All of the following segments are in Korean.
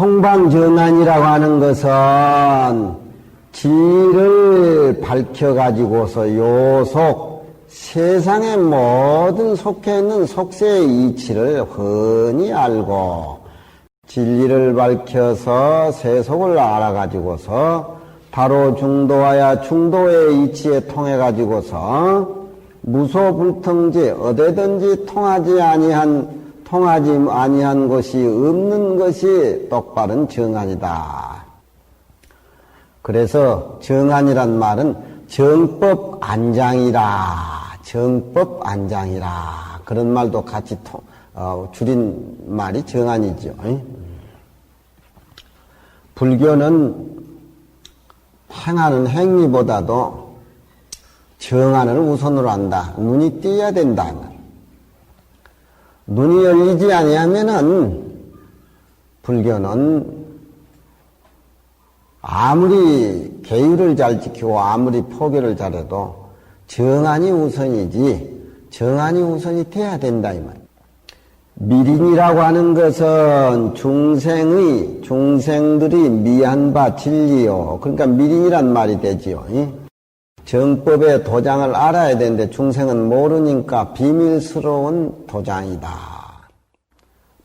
통방정안이라고 하는 것은 진리를 밝혀가지고서 요속 세상의 모든 속해 있는 속세의 이치를 훤히 알고 진리를 밝혀서 세속을 알아가지고서 바로 중도하여 중도의 이치에 통해가지고서 무소불통지 어디든지 통하지 아니한 것이 없는 것이 똑바른 정안이다. 그래서 정안이란 말은 정법안장이라 그런 말도 같이 줄인 말이 정안이죠. 불교는 행하는 행위보다도 정안을 우선으로 한다. 눈이 띄어야 된다. 눈이 열리지 아니하면은 불교는 아무리 계율을 잘 지키고 아무리 포교를 잘해도 정안이 우선이지 정안이 우선이 돼야 된다 이 말. 미린이라고 하는 것은 중생들이 미한 바 진리요. 그러니까 미린이란 말이 되지요. 정법의 도장을 알아야 되는데 중생은 모르니까 비밀스러운 도장이다.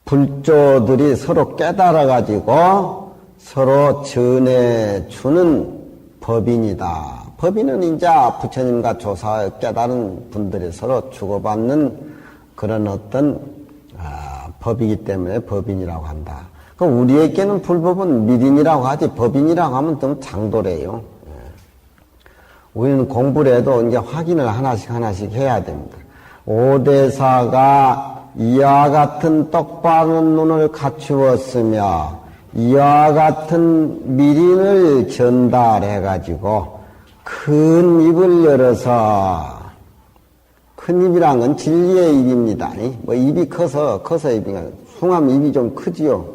불조들이 서로 깨달아가지고 서로 전해주는 법인이다. 법인은 이제 부처님과 조사 깨달은 분들이 서로 주고받는 그런 어떤 법이기 때문에 법인이라고 한다. 그럼 우리에게는 불법은 미린이라고 하지 법인이라고 하면 좀 장도래요. 우리는 공부를 해도 이제 확인을 하나씩 해야 됩니다. 오대사가 이와 같은 똑바른 눈을 갖추었으며 이와 같은 미린을 전달해가지고 큰 입을 열어서 큰 입이란 건 진리의 입입니다. 뭐 입이 커서 입이가 숭하면 입이 좀 크지요.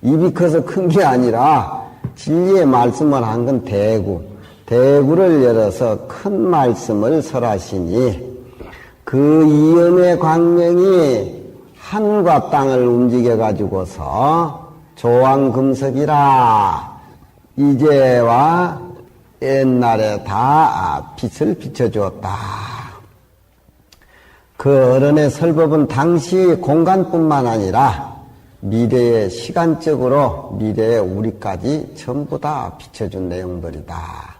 입이 커서 큰 게 아니라 진리의 말씀을 한 건 대구를 열어서 큰 말씀을 설하시니 그 이음의 광명이 하늘과 땅을 움직여 가지고서 조왕금석이라 이제와 옛날에 다 빛을 비춰주었다. 그 어른의 설법은 당시 공간뿐만 아니라 미래의 시간적으로 미래의 우리까지 전부 다 비춰준 내용들이다.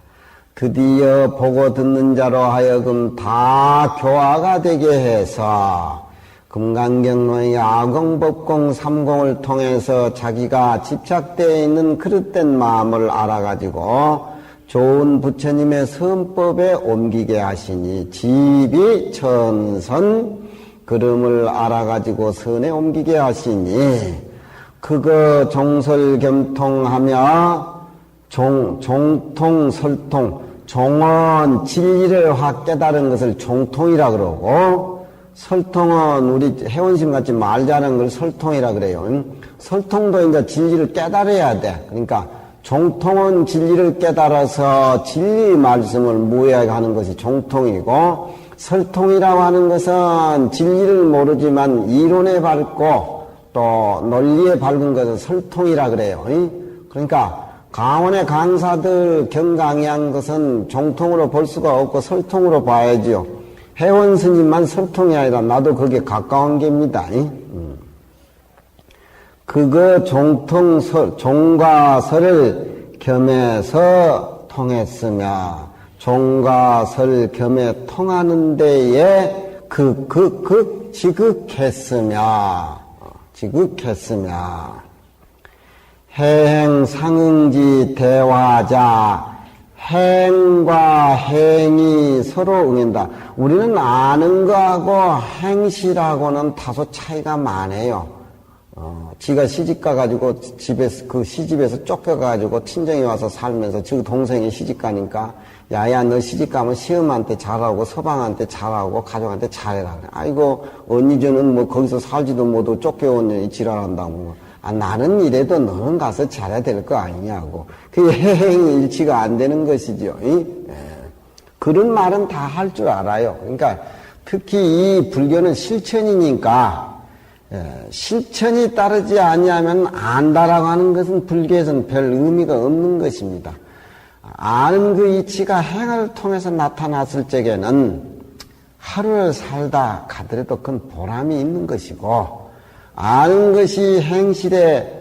드디어 보고 듣는 자로 하여금 다 교화가 되게 해서 금강경론의 아공법공 삼공을 통해서 자기가 집착되어 있는 그릇된 마음을 알아가지고 좋은 부처님의 선법에 옮기게 하시니 집이 천선 그름을 알아가지고 선에 옮기게 하시니 그거 종설겸통하며 종통 설통 종은 진리를 확 깨달은 것을 종통이라 그러고 설통은 우리 해원심같이 말 잘하는 걸 설통이라 그래요. 설통도 이제 진리를 깨달아야 돼. 그러니까 종통은 진리를 깨달아서 진리 말씀을 무해하는 것이 종통이고 설통이라고 하는 것은 진리를 모르지만 이론에 밝고 또 논리에 밝은 것은 설통이라 그래요. 그러니까 강원의 강사들 경강의한 것은 종통으로 볼 수가 없고 설통으로 봐야지요. 해원 스님만 설통이 아니라 나도 그게 가까운 게입니다. 그거 종과 설을 겸해서 통했으며 종과 설 겸해 통하는 데에 지극했으며 해행 상응지 대화자 행과 행이 서로 응한다. 우리는 아는 거하고 행실하고는 다소 차이가 많아요. 지가 시집가가지고 그 시집에서 쫓겨가지고 친정에 와서 살면서 지 동생이 시집가니까 야야 너 시집가면 시엄한테 잘하고 서방한테 잘하고 가족한테 잘해라. 아이고 언니저는 뭐 거기서 살지도 못하고 쫓겨온 년이 지랄한다고. 나는 이래도 너는 가서 잘해야 될 거 아니냐고. 그게 해행일치가 안 되는 것이죠. 그런 말은 다 할 줄 알아요. 그러니까 특히 이 불교는 실천이니까 실천이 따르지 아니하면 안다라고 하는 것은 불교에서는 별 의미가 없는 것입니다. 아는 그 이치가 행을 통해서 나타났을 적에는 하루를 살다 가더라도 그건 보람이 있는 것이고, 아는 것이 행실에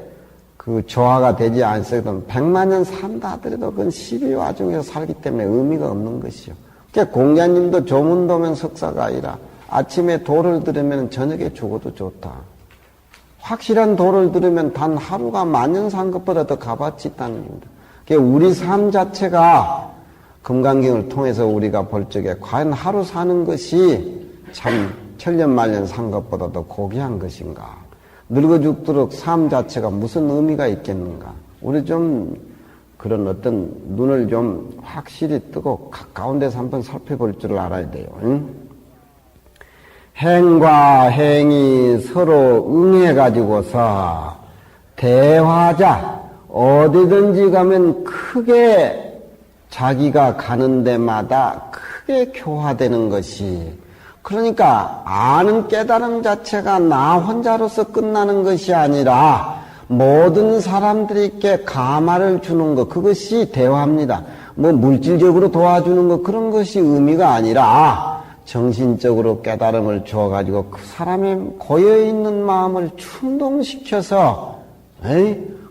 그 조화가 되지 않으면 100만 년 산다 하더라도 그건 12화 중에서 살기 때문에 의미가 없는 것이요. 그러니까 공자님도 조문도면 석사가 아니라 아침에 도를 들으면 저녁에 죽어도 좋다. 확실한 도를 들으면 단 하루가 만년 산 것보다 더 값어치 있다는 겁니다. 그러니까 우리 삶 자체가 금강경을 통해서 우리가 볼 적에 과연 하루 사는 것이 참 천년만년 산 것보다 더 고귀한 것인가. 늙어 죽도록 삶 자체가 무슨 의미가 있겠는가. 우리 좀 그런 어떤 눈을 좀 확실히 뜨고 가까운 데서 한번 살펴볼 줄 알아야 돼요. 행과 행이 서로 응해가지고서 대화자, 어디든지 가면 크게 자기가 가는 데마다 크게 교화되는 것이, 그러니까 아는 깨달음 자체가 나 혼자로서 끝나는 것이 아니라 모든 사람들에게 감화를 주는 것, 그것이 대화입니다. 뭐 물질적으로 도와주는 것, 그런 것이 의미가 아니라 정신적으로 깨달음을 주어가지고 그 사람의 고여있는 마음을 충동시켜서,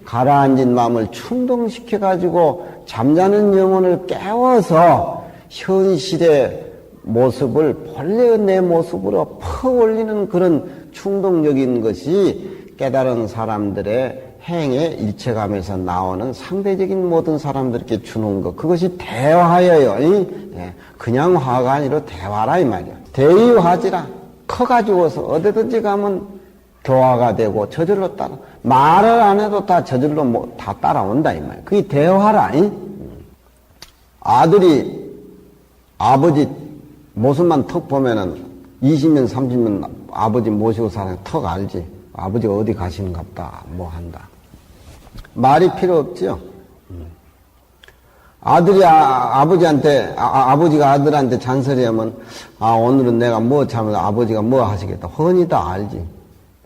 가라앉은 마음을 충동시켜가지고 잠자는 영혼을 깨워서 현실의 모습을 본래의 내 모습으로 퍼올리는 그런 충동적인 것이 깨달은 사람들의 행에 일체감에서 나오는 상대적인 모든 사람들에게 주는 것, 그것이 대화예요. 그냥 화가 아니라 대화라 이 말이야. 대의화지라. 커가지고서 어디든지 가면 교화가 되고 저절로 따라, 말을 안 해도 다 저절로 다 따라온다 이 말이야. 그게 대화라. 아들이 아버지 모습만 턱 보면은 20년 30년 아버지 모시고 사는 턱 알지. 아버지 어디 가시는갑다 뭐 한다. 말이 필요 없죠. 아들이 아버지한테 아버지가 아들한테 잔소리하면 오늘은 내가 뭐 잘못, 아버지가 뭐 하시겠다 훤히 다 알지.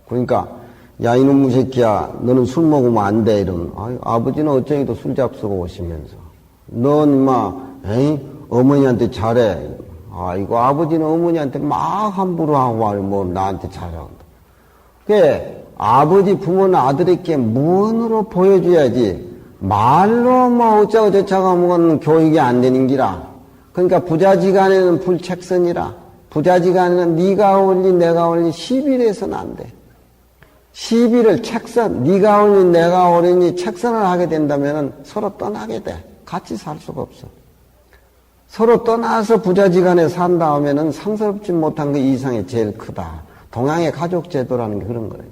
그러니까 야 이놈의 새끼야 너는 술 먹으면 안 돼 이러면 아버지는 어쩌기도 술 잡수고 오시면서 넌 인마 어머니한테 잘해. 이거 아버지는 어머니한테 막 함부로 하고 뭐 나한테 잘하고. 그 아버지 부모는 아들에게 무언으로 보여줘야지 말로 뭐 어쩌고 저쩌고 하면 교육이 안 되는 기라. 그러니까 부자지간에는 불책선이라. 부자지간에는 네가 올리 내가 올리 시비를 안 돼. 시비를 책선, 네가 올리 내가 올리니 책선을 하게 된다면 서로 떠나게 돼. 같이 살 수가 없어. 서로 떠나서 부자지간에 산다 하면은 상스럽지 못한 그 이상이 제일 크다. 동양의 가족 제도라는 게 그런 거예요.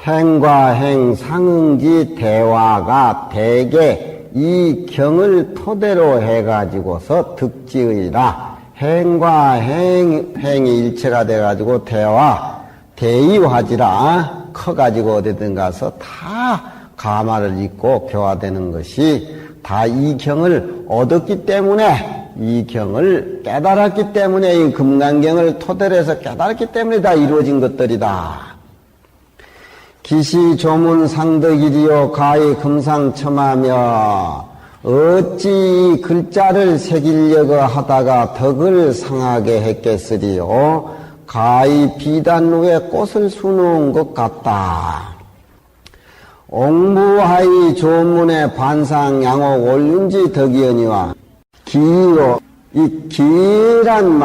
행과 행 상응지 대화가 대개 이 경을 토대로 해가지고서 득지의라. 행과 행이 일체가 돼가지고 대의화지라. 커가지고 어디든 가서 다 감화를 잊고 교화되는 것이 다 이 경을 얻었기 때문에, 이 경을 깨달았기 때문에, 이 금강경을 토대로 해서 깨달았기 때문에 다 이루어진 것들이다. 기시 조문 상덕이리요 가히 금상첨하며 어찌 글자를 새기려고 하다가 덕을 상하게 했겠으리요 가히 비단 후에 꽃을 수놓은 것 같다. 옥무하이 조문의 반상 양옥 올륜지 덕이언이와 기요. 이 기란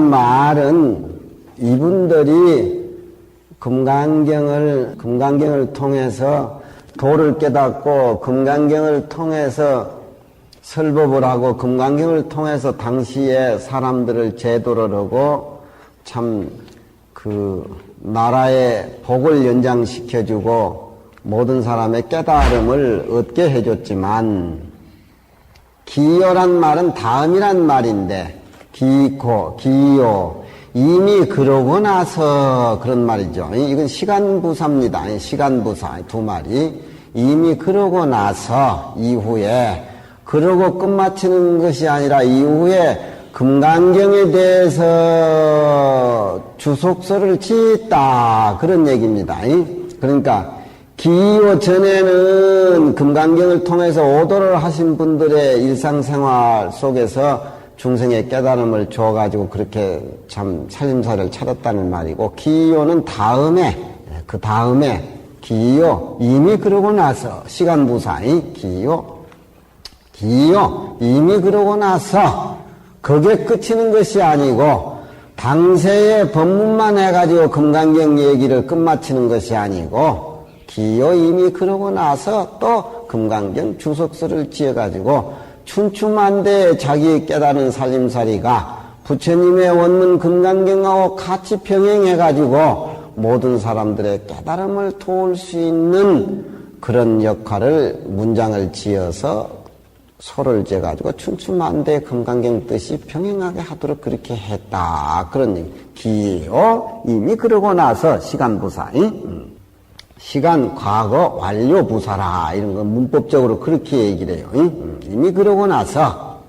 말은 이분들이 금강경을 통해서 도를 깨닫고 금강경을 통해서 설법을 하고 금강경을 통해서 당시에 사람들을 제도를 하고 참 나라의 복을 연장시켜주고 모든 사람의 깨달음을 얻게 해줬지만 기요란 말은 다음이란 말인데 기요 이미 그러고 나서 그런 말이죠. 이건 시간부사입니다. 시간부사 두 말이 이미 그러고 나서 이후에 그러고 끝마치는 것이 아니라 이후에 금강경에 대해서 주석서를 짓다 그런 얘기입니다. 그러니까 기요 전에는 금강경을 통해서 오도를 하신 분들의 일상생활 속에서 중생의 깨달음을 줘가지고 그렇게 참 살림살이를 차렸다는 말이고, 기요는 다음에, 그 다음에 기요 이미 그러고 나서 시간부사의 기요 이미 그러고 나서 그게 끝이는 것이 아니고, 당세의 법문만 해가지고 금강경 얘기를 끝마치는 것이 아니고, 기요 이미 그러고 나서 또 금강경 주석서를 지어가지고 춘추만대에 자기 깨달은 살림살이가 부처님의 원문 금강경하고 같이 병행해가지고 모든 사람들의 깨달음을 도울 수 있는 그런 역할을 문장을 지어서 소를 재가지고 춘추만대 금강경 뜻이 병행하게 하도록 그렇게 했다. 그런 얘기. 기요 이미 그러고 나서 시간부사이 시간, 과거, 완료, 부사라 이런 거 문법적으로 그렇게 얘기를 해요. 이미 그러고 나서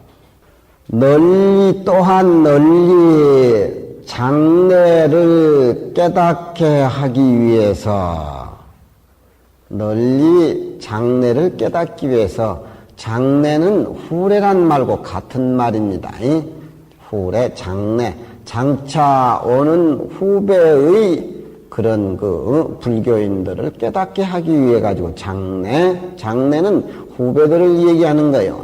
널리 또한 널리 장래를 깨닫게 하기 위해서 널리 장래를 깨닫기 위해서 장래는 후래란 말고 같은 말입니다. 후래, 장래, 장차 오는 후배의 그런 불교인들을 깨닫게 하기 위해 가지고 장래는 후배들을 얘기하는 거예요.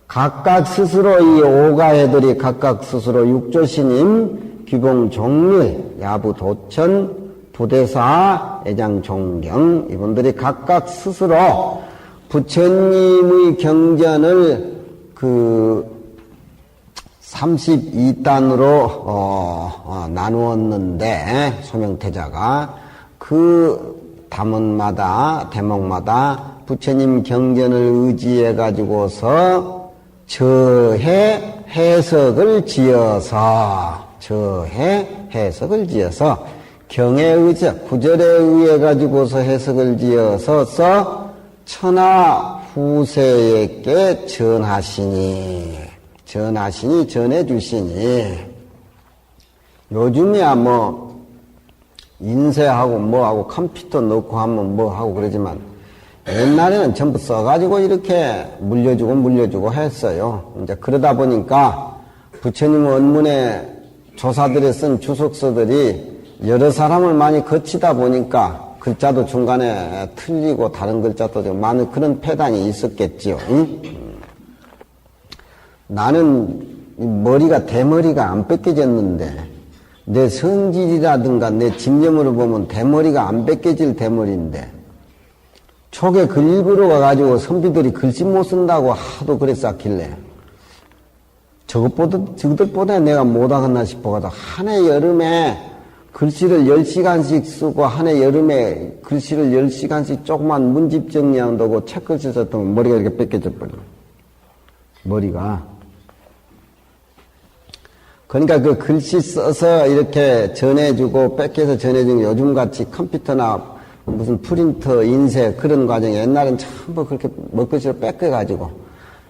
각각 스스로 이 오가해들이 각각 스스로 육조신임, 귀봉종밀, 야부도천, 부대사, 애장종경 이분들이 각각 스스로 부처님의 경전을 32단으로 나누었는데, 소명태자가 그 담원마다 대목마다 부처님 경전을 의지해 가지고서 해석을 지어서 경에 의지 구절에 의해 가지고서 해석을 지어서 천하 후세에게 전하시니 전해주시니, 요즘이야 인쇄하고 뭐하고 컴퓨터 넣고 하면 뭐하고 그러지만, 옛날에는 전부 써가지고 이렇게 물려주고 했어요. 이제 그러다 보니까 부처님 원문에 조사들이 쓴 주석서들이 여러 사람을 많이 거치다 보니까 글자도 중간에 틀리고 다른 글자도 좀 많은 그런 폐단이 있었겠지요. 나는 머리가 대머리가 안 뺏겨졌는데, 내 성질이라든가 내 집념으로 보면 대머리가 안 뺏겨질 대머리인데, 촉에 글 읽으러 가가지고 선비들이 글씨 못 쓴다고 하도 그랬었길래 저것보다 내가 못하겠나 싶어가지고 한 해 여름에 글씨를 10시간씩 쓰고, 한 해 여름에 글씨를 10시간씩 조그만 문집 정리한다고 책글씨 썼던 머리가 이렇게 뺏겨져 버려. 머리가. 그러니까 그 글씨 써서 이렇게 전해주고 뺏겨서 전해주는 요즘같이 컴퓨터나 무슨 프린터, 인쇄 그런 과정에 옛날엔 전부 그렇게 먹글씨로 뺏겨가지고,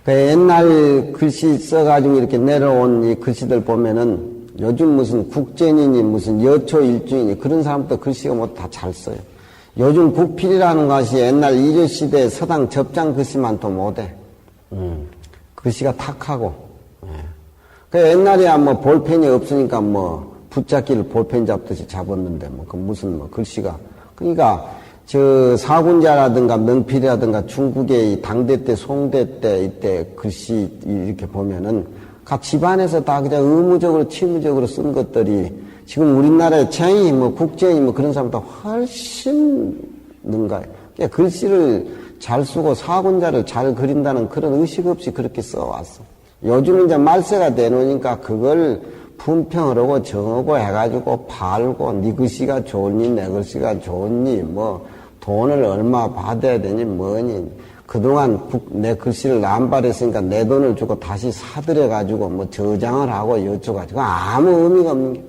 그 옛날 글씨 써가지고 이렇게 내려온 이 글씨들 보면은 요즘 무슨 국전이니 무슨 여초일주이니 그런 사람도 글씨가 뭐 다 잘 써요. 요즘 국필이라는 것이 옛날 이조시대 서당 접장 글씨만 또 못해. 글씨가 탁하고. 그 옛날에야 볼펜이 없으니까 붙잡기를 볼펜 잡듯이 잡았는데 무슨 글씨가. 그러니까 사군자라든가 명필이라든가 중국의 이 당대 때 송대 때 이때 글씨 이렇게 보면은 각 집안에서 다 그냥 의무적으로 취무적으로 쓴 것들이 지금 우리나라의 챙이 국제이 그런 사람보다 훨씬 능가요. 그러니까 글씨를 잘 쓰고 사군자를 잘 그린다는 그런 의식 없이 그렇게 써왔어. 요즘은 이제 말세가 되놓으니까 그걸 품평을 하고 정하고 해가지고 팔고, 네 글씨가 좋니, 내 글씨가 좋니, 돈을 얼마 받아야 되니, 뭐니. 그동안 내 글씨를 남발했으니까 내 돈을 주고 다시 사들여가지고 저장을 하고 여쭤가지고 아무 의미가 없는 게.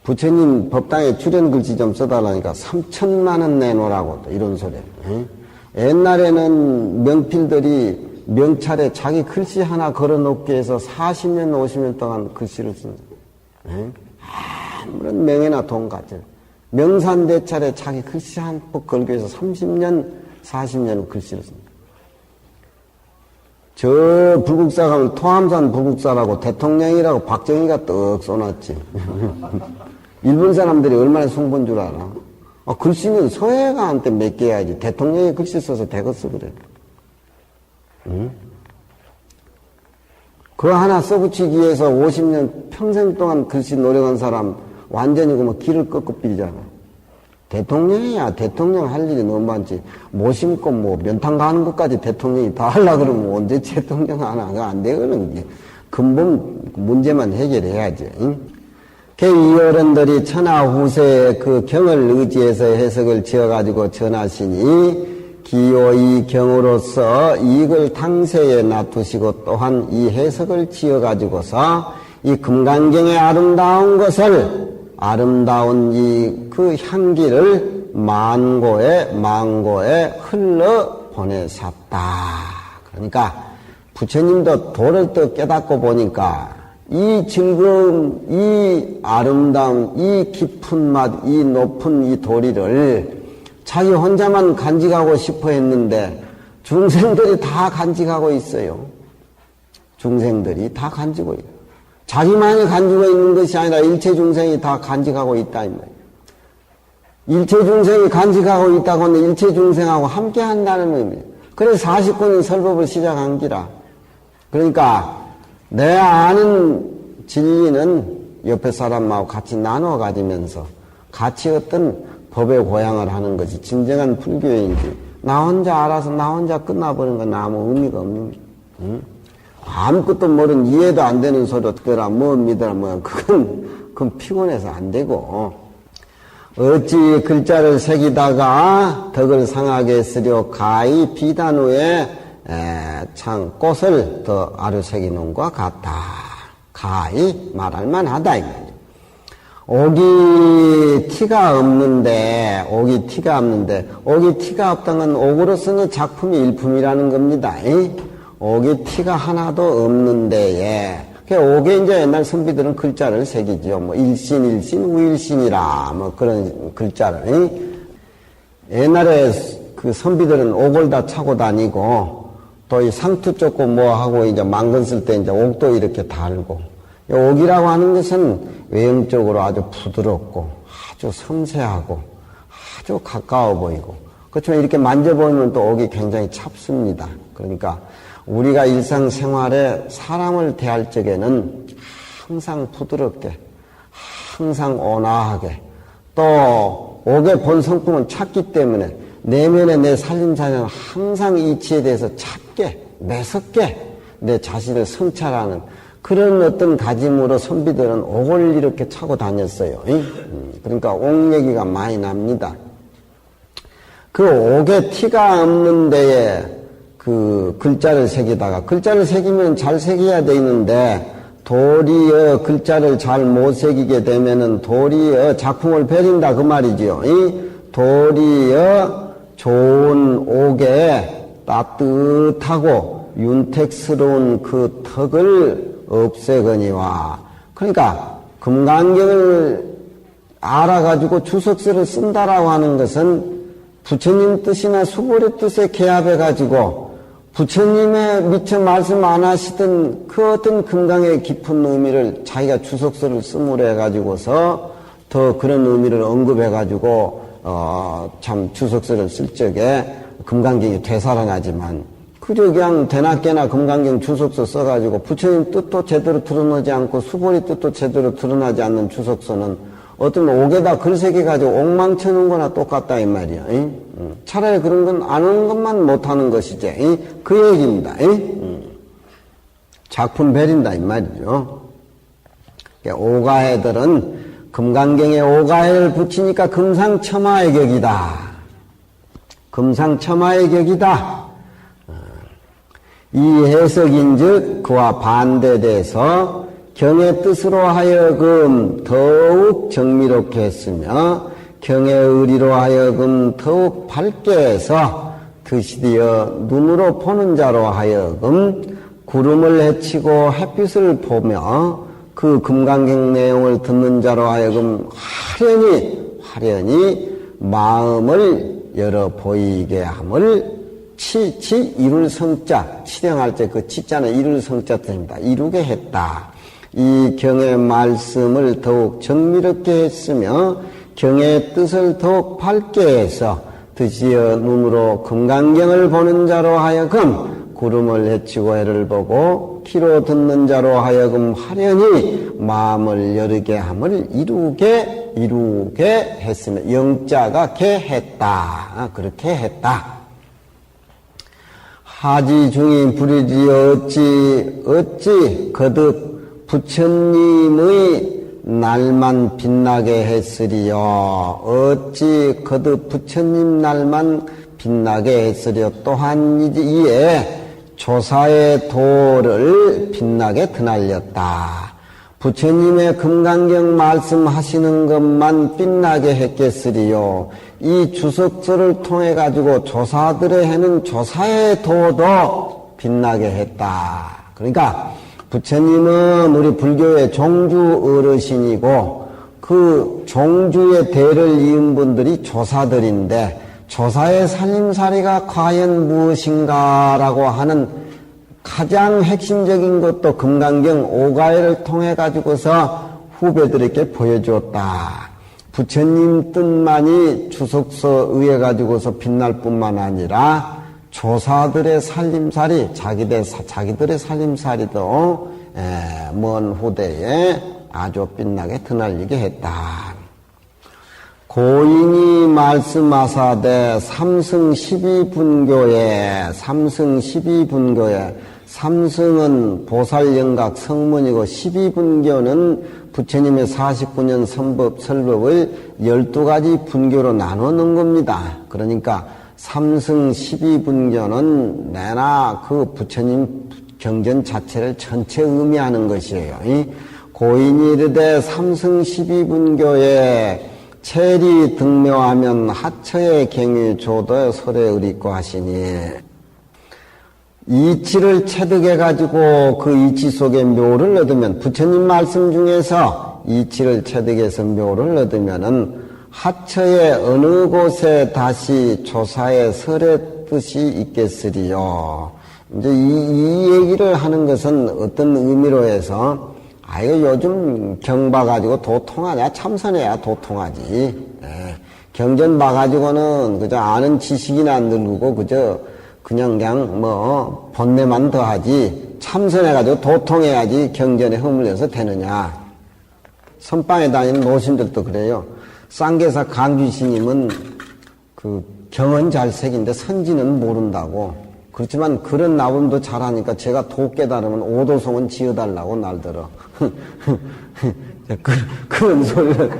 부처님 법당에 출연 글씨 좀 써달라니까 3천만 원 내놓으라고 또 이런 소리. 옛날에는 명필들이 명찰에 자기 글씨 하나 걸어놓기 위해서 40년, 50년 동안 글씨를 쓴다. 아무런 명예나 돈 가져. 명산대찰에 자기 글씨 한 폭 걸기 위해서 30년, 40년 글씨를 쓴다. 저 불국사 가면 토함산 불국사라고 대통령이라고 박정희가 떡 써놨지. 일본 사람들이 얼마나 숭본 줄 알아? 글씨는 서해가한테 맡겨야지. 대통령이 글씨 써서 대거 써 그래. 응? 그거 하나 써붙이기 위해서 50년 평생 동안 글씨 노력한 사람 완전히 그만 길을 꺾고 삐잖아. 대통령이야. 대통령 할 일이 너무 많지. 못 심고 뭐 면탕 가는 것까지 대통령이 다 하려고 그러면 언제 대통령 하나 안 되거든. 근본 문제만 해결해야지. 응? 이 어른들이 천하후세의 그 경을 의지해서 해석을 지어가지고 전하시니 기호의 경으로서 이익을 당세에 놔두시고 또한 이 해석을 지어가지고서 이 금강경의 아름다운 것을 아름다운 이 그 향기를 만고에 흘러 보내셨다. 그러니까 부처님도 도를 또 깨닫고 보니까 이 즐거움, 이 아름다움, 이 깊은 맛, 이 높은 이 도리를 자기 혼자만 간직하고 싶어 했는데 중생들이 다 간직하고 있어요. 중생들이 다 간직하고 있어요. 자기만이 간직하고 있는 것이 아니라 일체 중생이 다 간직하고 있다 이 말이에요. 일체 중생이 간직하고 있다고 하면 일체 중생하고 함께 한다는 의미예요. 그래서 49년 설법을 시작한 기라. 그러니까 내 아는 진리는 옆에 사람하고 같이 나눠 가지면서 같이 어떤 법의 고양을 하는 것이 진정한 불교인지 나 혼자 알아서 나 혼자 끝나버리는 건 아무 의미가 없는 거예요. 응? 아무것도 모르는 이해도 안 되는 소리 듣더라 뭐 믿어라 뭐 그건 피곤해서 안 되고 어찌 글자를 새기다가 덕을 상하게 쓰려 가히 비단 후에 참 꽃을 더 아르새기는 것 같다. 가히 말할 만하다 이 말이야. 옥이 티가 없는데 옥이 티가 없다는 건 옥으로서는 작품이 일품이라는 겁니다. 옥이 티가 하나도 없는데 옥에 이제 옛날 선비들은 글자를 새기죠. 뭐 일신, 우일신이라 뭐 그런 글자를. 옛날에 그 선비들은 옥을 다 차고 다니고 또 이 상투 쫓고 뭐 하고 이제 망건 쓸 때 이제 옥도 이렇게 달고. 옥이라고 하는 것은 외형적으로 아주 부드럽고 아주 섬세하고 아주 가까워 보이고 그렇지만 이렇게 만져보면 또 옥이 굉장히 찹습니다. 그러니까 우리가 일상생활에 사람을 대할 적에는 항상 부드럽게 항상 온화하게 또 옥의 본성품은 찼기 때문에 내면의 내 살림살이는 항상 이치에 대해서 찼게 매섭게 내 자신을 성찰하는 그런 어떤 다짐으로 선비들은 옥을 이렇게 차고 다녔어요. 그러니까 옥 얘기가 많이 납니다. 그 옥에 티가 없는 데에 그 글자를 새기다가 글자를 새기면 잘 새겨야 되는데 도리어 글자를 잘 못 새기게 되면은 도리어 작품을 버린다 그 말이지요. 도리어 좋은 옥에 따뜻하고 윤택스러운 그 턱을 없애거니와. 그러니까 금강경을 알아가지고 주석서를 쓴다라고 하는 것은 부처님 뜻이나 수보리 뜻에 개합해가지고 부처님의 미처 말씀 안 하시던 그 어떤 금강의 깊은 의미를 자기가 주석서를 쓰므로 해가지고서 더 그런 의미를 언급해가지고 참 주석서를 쓸 적에 금강경이 되살아나지만 그저 그냥 대낮게나 금강경 주석서 써가지고 부처님 뜻도 제대로 드러나지 않고 수보리 뜻도 제대로 드러나지 않는 주석서는 어떤 옥에다 글 새겨가지고 옥망쳐놓은 거나 똑같다 이 말이야. 차라리 그런 건 안 하는 것만 못하는 것이지. 그 얘기입니다. 작품 베린다 이 말이죠. 오가해들은 금강경에 오가해를 붙이니까 금상첨화의 격이다. 금상첨화의 격이다. 이 해석인즉 그와 반대돼서 경의 뜻으로 하여금 더욱 정미롭게 했으며 경의 의리로 하여금 더욱 밝게 해서 드디어 눈으로 보는 자로 하여금 구름을 헤치고 햇빛을 보며 그 금강경 내용을 듣는 자로 하여금 화려히 마음을 열어 보이게 함을 이룰 성자, 치령할 때 그 치자는 이룰 성자 뜻입니다. 이루게 했다. 이 경의 말씀을 더욱 정밀하게 했으며 경의 뜻을 더욱 밝게 해서 드디어 눈으로 금강경을 보는 자로 하여금 구름을 헤치고 해를 보고 귀로 듣는 자로 하여금 화려히 마음을 열게 함을 이루게 했으며 영자가 개했다. 그렇게 했다. 하지 중이 부르지 어찌 거듭 부처님의 날만 빛나게 했으리요. 어찌 거듭 부처님 날만 빛나게 했으리요. 또한 이에 조사의 도를 빛나게 드날렸다. 부처님의 금강경 말씀하시는 것만 빛나게 했겠으리요. 이 주석서를 통해 가지고 조사들의 해는 조사의 도도 빛나게 했다. 그러니까 부처님은 우리 불교의 종주 어르신이고 그 종주의 대를 이은 분들이 조사들인데 조사의 살림살이가 과연 무엇인가라고 하는 가장 핵심적인 것도 금강경 오가회를 통해 가지고서 후배들에게 보여주었다. 부처님 뜻만이 주석서 의해 가지고서 빛날 뿐만 아니라 조사들의 살림살이 자기들의 살림살이도 먼 후대에 아주 빛나게 드날리게 했다. 고인이 말씀하사되 삼승 12분교에 삼승은 보살영각 성문이고 12분교는 부처님의 49년 설법을 12가지 분교로 나누는 겁니다. 그러니까 삼승 12분교는 내나 그 부처님 경전 자체를 전체 의미하는 것이에요. 고인이 이르되 삼승 12분교에 체리 등묘하면 하처의 갱유 조도의 설에 의리고 하시니 이치를 체득해 가지고 그 이치 속에 묘를 얻으면 부처님 말씀 중에서 이치를 체득해서 묘를 얻으면은 하처의 어느 곳에 다시 조사의 설의 뜻이 있겠으리요. 이제 이 얘기를 하는 것은 어떤 의미로 해서 이거 요즘 경 봐가지고 도통하냐? 참선해야 도통하지. 경전 봐가지고는 그저 아는 지식이나 늘고 그냥 본내만 더하지. 참선해가지고 도통해야지 경전에 허물려서 되느냐. 선방에 다니는 노신들도 그래요. 쌍계사 강주스님은 그 경은 잘 새긴데 선지는 모른다고. 그렇지만 그런 나름도 잘하니까 제가 도 깨달으면 오도송은 지어달라고 날들어. 그런 소리를.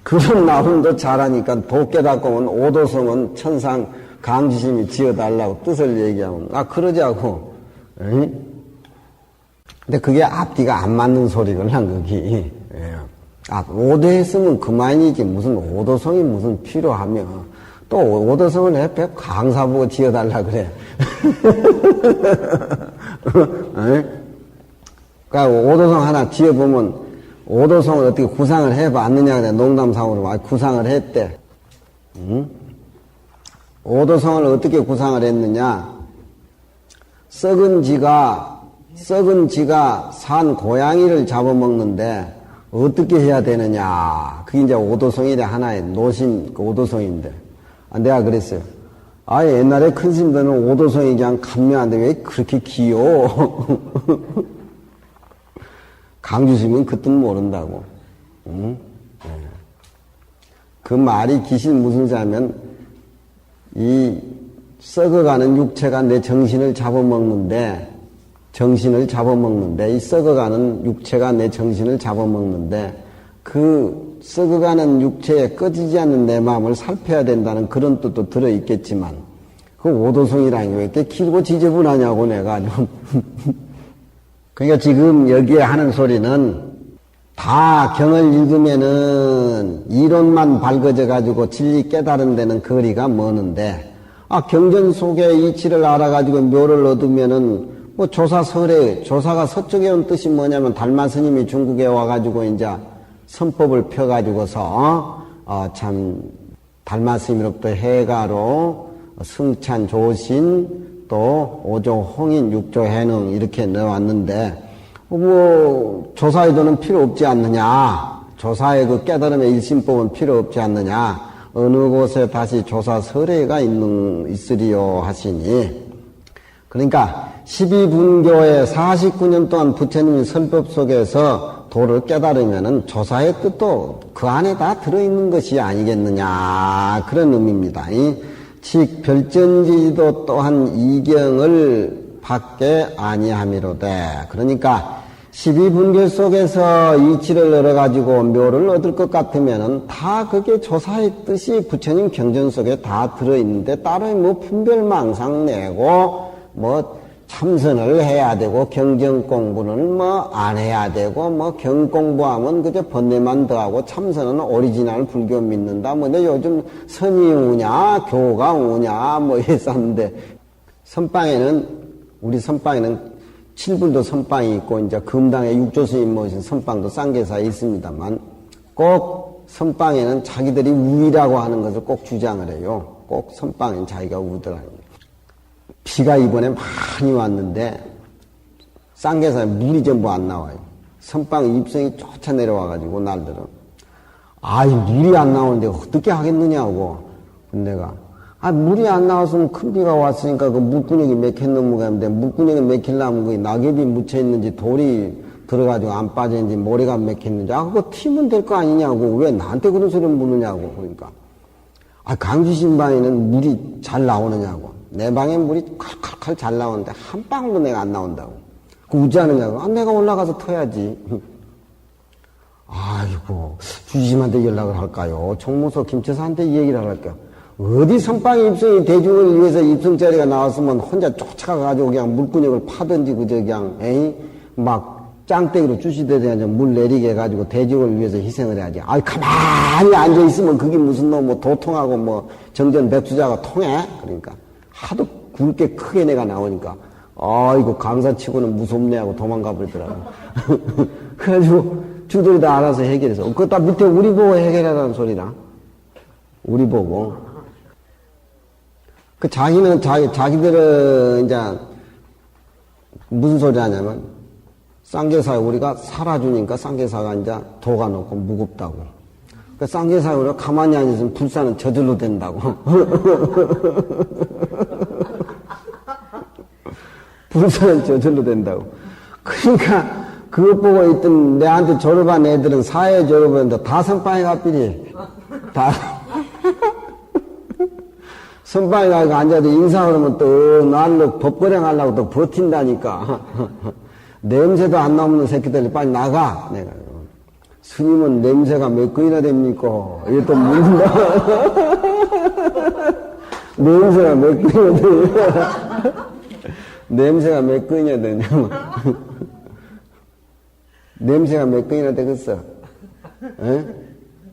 그런 나름도 잘하니까 도 깨닫고는 오도송은 천상 강지심이 지어달라고 뜻을 얘기하면, 그러자고. 응? 근데 그게 앞뒤가 안 맞는 소리를 한 거기. 오도했으면 그만이지. 무슨 오도송이 무슨 필요하며. 또 오도성을 해 강사 보고 지어달라 그래. 그러니까 오도성 하나 지어보면 오도성을 어떻게 구상을 해봤느냐 그래. 농담상으로 구상을 했대. 오도성을 어떻게 구상을 했느냐. 썩은 지가 산 고양이를 잡아먹는데 어떻게 해야 되느냐. 그게 이제 오도성이래. 하나의 노신 오도성인데. 내가 그랬어요. 옛날에 큰 스님들은 오도성이 그냥 감명한데 왜 그렇게 귀여워? 강주스님은 그 뜻 모른다고. 그 말이 기신 무슨 자면, 이 썩어가는 육체가 내 정신을 잡아먹는데, 이 썩어가는 육체가 내 정신을 잡아먹는데, 그 썩어가는 육체에 꺼지지 않는 내 마음을 살펴야 된다는 그런 뜻도 들어있겠지만 그 오도성이라는 게 왜 이렇게 길고 지저분하냐고 내가 좀. 그러니까 지금 여기에 하는 소리는 다 경을 읽으면은 이론만 밝아져 가지고 진리 깨달은 데는 거리가 머는데, 경전 속의 이치를 알아가지고 묘를 얻으면은 뭐 조사가 서쪽에 온 뜻이 뭐냐면 달마 스님이 중국에 와가지고 이제 선법을 펴가지고서 참 달마 스님으로부터 해가로 승찬 조신 또 오조 홍인 육조 해능 이렇게 넣어왔는데, 뭐 조사에도는 필요 없지 않느냐, 조사의 그 깨달음의 일심법은 필요 없지 않느냐, 어느 곳에 다시 조사 설례가 있으리요 하시니, 그러니까 12분교의 49년 동안 부처님이 설법 속에서 도를 깨달으면은 조사의 뜻도 그 안에 다 들어있는 것이 아니겠느냐, 그런 의미입니다. 즉 별전지도 또한 이경을 밖에 아니함이로되, 그러니까 12분교 속에서 이치를 얻어가지고 묘를 얻을 것 같으면은 다 그게 조사의 뜻이 부처님 경전 속에 다 들어있는데, 따로 뭐 분별망상 내고 뭐 참선을 해야 되고 경전 공부는 뭐 안 해야 되고 뭐 경 공부하면 그저 번뇌만 더하고 참선은 오리지널 불교 믿는다, 뭐 근데 요즘 선이 우냐 교가 우냐 뭐 이랬었는데, 우리 선방에는 7불도 선방이 있고 이제 금당에 육조스님 모신 선방도 쌍계사에 있습니다만, 꼭 선방에는 자기들이 우위라고 하는 것을 꼭 주장을 해요. 꼭 선방에는 자기가 우더라고요. 비가 이번에 많이 왔는데 쌍계사에 물이 전부 안 나와요. 선방 입성이 쫓아 내려와가지고 날들은 물이 안 나오는데 어떻게 하겠느냐고. 내가 물이 안 나왔으면 큰 비가 왔으니까 그 물구녕이 맥혔는 건데, 물구녕이 맥히려면 그 낙엽이 묻혀있는지 돌이 들어가지고 안 빠져있는지 모래가 맥혔는지 그거 튀면 될 거 아니냐고. 왜 나한테 그런 소리를 묻느냐고. 그러니까 강주신 방에는 물이 잘 나오느냐고. 내 방에 물이 칼칼칼 잘 나오는데 한 방울도 내가 안 나온다고. 그 우짜느냐고. 내가 올라가서 터야지. 아이고, 주지심한테 연락을 할까요? 총무소 김처사한테 얘기를 할까요? 어디 선방에 입성이 대중을 위해서 입성자리가 나왔으면 혼자 쫓아가가지고 그냥 물구녕을 파든지 그저 그냥 막 짱떼기로 주시대야 물 내리게 해가지고 대중을 위해서 희생을 해야지. 가만히 앉아있으면 그게 무슨 뭐 도통하고 뭐 정전 백수자가 통해? 그러니까 하도 굵게 크게 내가 나오니까 이거 강사치고는 무섭네 하고 도망가 버리더라고. 그래가지고 주들이 다 알아서 해결해서 그거 다 밑에 우리 보고 해결하라는 소리라. 우리 보고. 자기들은 이제 무슨 소리 하냐면, 쌍계사에 우리가 살아주니까 쌍계사가 이제 도가 높고 무겁다고. 쌍계사에 우리가 가만히 앉아있으면 불사는 저절로 된다고. 불사는 저절로 된다고. 그러니까 그것 보고 있던 내한테 졸업한 애들은 사회 졸업했는데 다 선방에 가삐리. 다. 선방에 가서 앉아도 인사하면 또 날로 법거령 하려고 또 버틴다니까. 냄새도 안 나오는 새끼들이 빨리 나가. 내가. 스님은 냄새가 몇 건이나 됩니까? 이게 또 묻는다. 냄새가 몇 건이나 되냐. 냄새가 몇 건이나 되냐면. 냄새가 몇 건이나 되겠어? 에?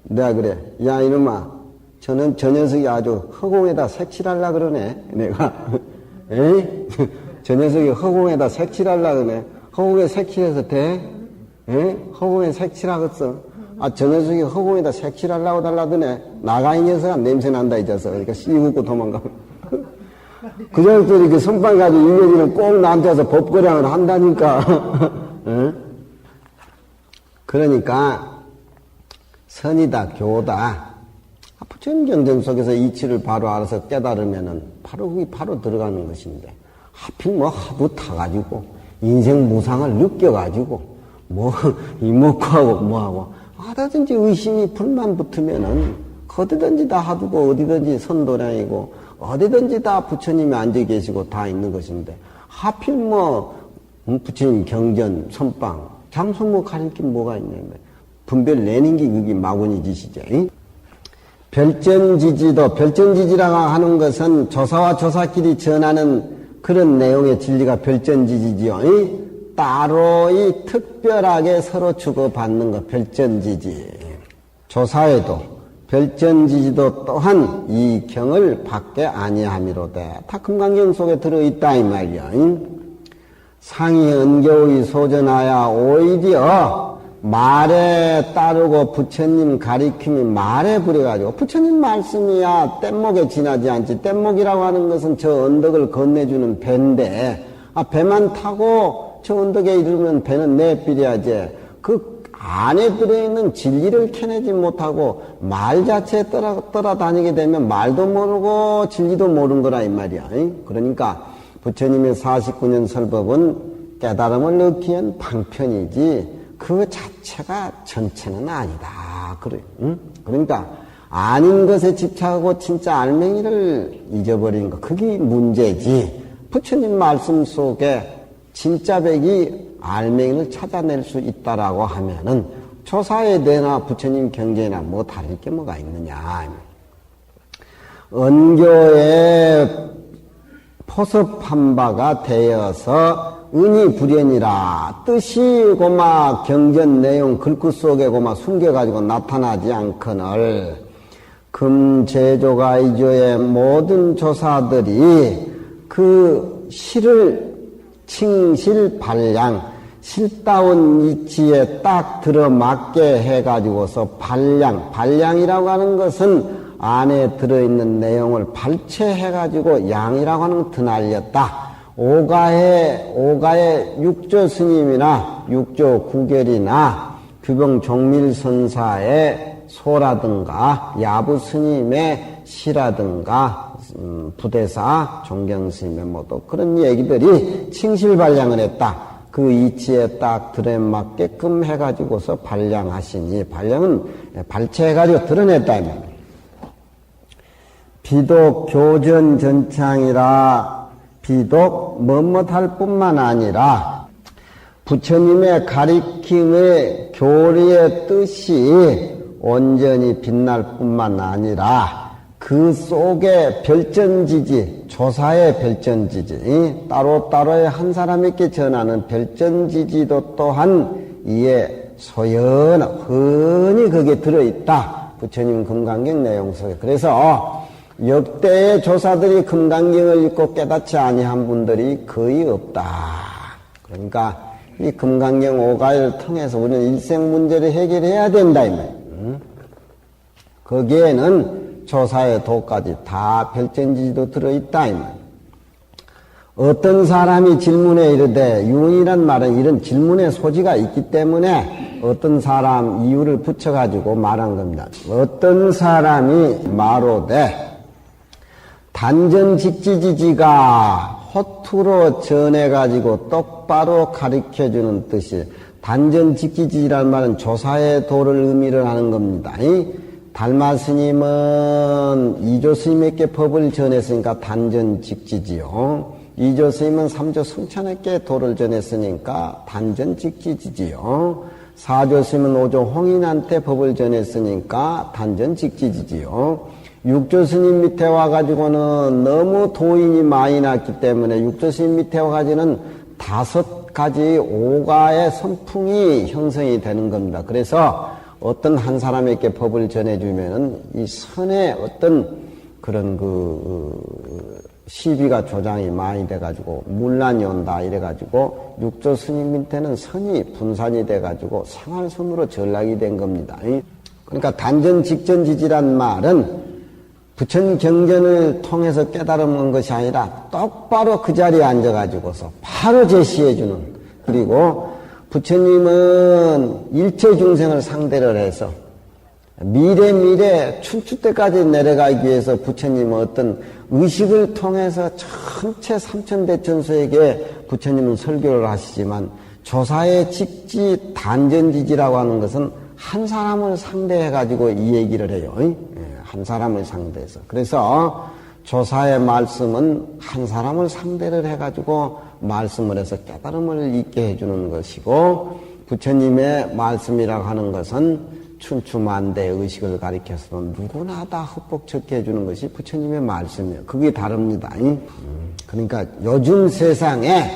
내가 그래. 야, 이놈아. 저 녀석이 아주 허공에다 색칠하려 그러네. 내가. 에이? 저 녀석이 허공에다 색칠하려 그러네. 허공에 색칠해서 돼? 에? 허공에 색칠하겠어. 저 녀석이 허공에다 색칠하려고 달라더네. 나가, 이 녀석아. 냄새 난다, 이 녀석. 그러니까 씨웃고 도망가. 그 녀석들이 그 선방 가지고 유명인은 꼭 나한테 와서 법거량을 한다니까. 에? 그러니까, 선이다, 교다. 부처님 경전 속에서 이치를 바로 알아서 깨달으면은 바로 그게 바로 들어가는 것인데, 하필 뭐 하도 타가지고 인생 무상을 느껴가지고 뭐 이목구하고 뭐하고 어디든지 의심이 불만 붙으면은 어디든지 다 하두고 어디든지 선도량이고 어디든지 다 부처님이 앉아 계시고 다 있는 것인데, 하필 뭐 부처님 경전 선방 장소 뭐 가릴 게 뭐가 있냐면 분별 내는 게 그게 마구니 짓이죠. 별전지지라고 하는 것은 조사와 조사끼리 전하는 그런 내용의 진리가 별전지지지요. 따로이 특별하게 서로 주고받는 것, 별전지지. 조사에도 별전지지도 또한 이 경을 받게 아니함이로되 다 금강경 속에 들어있다 이 말이야. 상이 은교의 소전하여 오히려 말에 따르고 부처님 가리킴이 말에 부려가지고 부처님 말씀이야 뗏목에 지나지 않지. 뗏목이라고 하는 것은 저 언덕을 건네주는 배인데 배만 타고 저 언덕에 이르면 배는 내비려야지. 그 안에 들어있는 진리를 캐내지 못하고 말 자체에 떠나다니게 되면 말도 모르고 진리도 모르는 거라 이 말이야. 그러니까 부처님의 49년 설법은 깨달음을 얻기엔 방편이지 그 자체가 전체는 아니다. 그래. 그러니까 아닌 것에 집착하고 진짜 알맹이를 잊어버리는 거 그게 문제지. 부처님 말씀 속에 진짜 백이 알맹이를 찾아낼 수 있다라고 하면은 조사에 대나 부처님 경전이나 뭐 다를 게 뭐가 있느냐. 언교에 포섭한 바가 되어서 은이 불연이라 뜻이 고마 경전 내용 글귀 속에 고마 숨겨가지고 나타나지 않거늘 금제조가 이조의 모든 조사들이 그 실을 칭실 발량 실다운 이치에 딱 들어맞게 해가지고서 발량이라고 하는 것은 안에 들어있는 내용을 발췌해가지고 양이라고 하는 건 드날렸다. 오가의 육조 스님이나 육조 구결이나 규병 종밀선사의 소라든가 야부 스님의 시라든가 부대사 종경 스님의 뭐또 그런 얘기들이 칭실발량을 했다. 그 이치에 딱 들어맞게끔 해가지고서 발량하시니 발량은 발췌해가지고 드러냈다. 비독 교전 전창이라 비독 뭐뭇할 뿐만 아니라 부처님의 가리킴의 교리의 뜻이 온전히 빛날 뿐만 아니라 그 속에 별전지지 조사의 별전지지 따로따로의 한 사람에게 전하는 별전지지도 또한 이에 흔히 거기에 들어있다. 부처님 금강경 내용 속에. 그래서 역대의 조사들이 금강경을 읽고 깨닫지 아니한 분들이 거의 없다. 그러니까 이 금강경 오가를 통해서 우리는 일생 문제를 해결해야 된다 이 말. 거기에는 조사의 도까지 다 별전지도 들어있다 이 말. 어떤 사람이 질문에 이르되 윤이란 말은 이런 질문의 소지가 있기 때문에 어떤 사람 이유를 붙여가지고 말한 겁니다. 어떤 사람이 마로되 단전직지지지가 허투루 전해가지고 똑바로 가르쳐주는 뜻이 단전직지지지라는 말은 조사의 도를 의미를 하는 겁니다. 달마 스님은 이조 스님에게 법을 전했으니까 단전직지지요. 이조 스님은 삼조 승천에게 도를 전했으니까 단전직지지지요. 사조 스님은 오조 홍인한테 법을 전했으니까 단전직지지지요. 육조 스님 밑에 와가지고는 너무 도인이 많이 났기 때문에 육조 스님 밑에 와가지고는 5가지 오가의 선풍이 형성이 되는 겁니다. 그래서 어떤 한 사람에게 법을 전해주면은 이 선의 어떤 그런 시비가 조장이 많이 돼가지고 문란이 온다 이래가지고 육조 스님 밑에는 선이 분산이 돼가지고 생활선으로 전락이 된 겁니다. 그러니까 단전 직전지지란 말은 부처님 경전을 통해서 깨달은 것이 아니라 똑바로 그 자리에 앉아가지고서 바로 제시해주는, 그리고 부처님은 일체 중생을 상대를 해서 미래 춘추 때까지 내려가기 위해서 부처님은 어떤 의식을 통해서 전체 삼천대천수에게 부처님은 설교를 하시지만 조사의 직지 단전지지라고 하는 것은 한 사람을 상대해가지고 이 얘기를 해요. 한 사람을 상대해서. 그래서 조사의 말씀은 한 사람을 상대를 해가지고 말씀을 해서 깨달음을 있게 해주는 것이고, 부처님의 말씀이라고 하는 것은 춘추만대 의식을 가리켜서 누구나 다 흡복적게 해주는 것이 부처님의 말씀이에요. 그게 다릅니다. 그러니까 요즘 세상에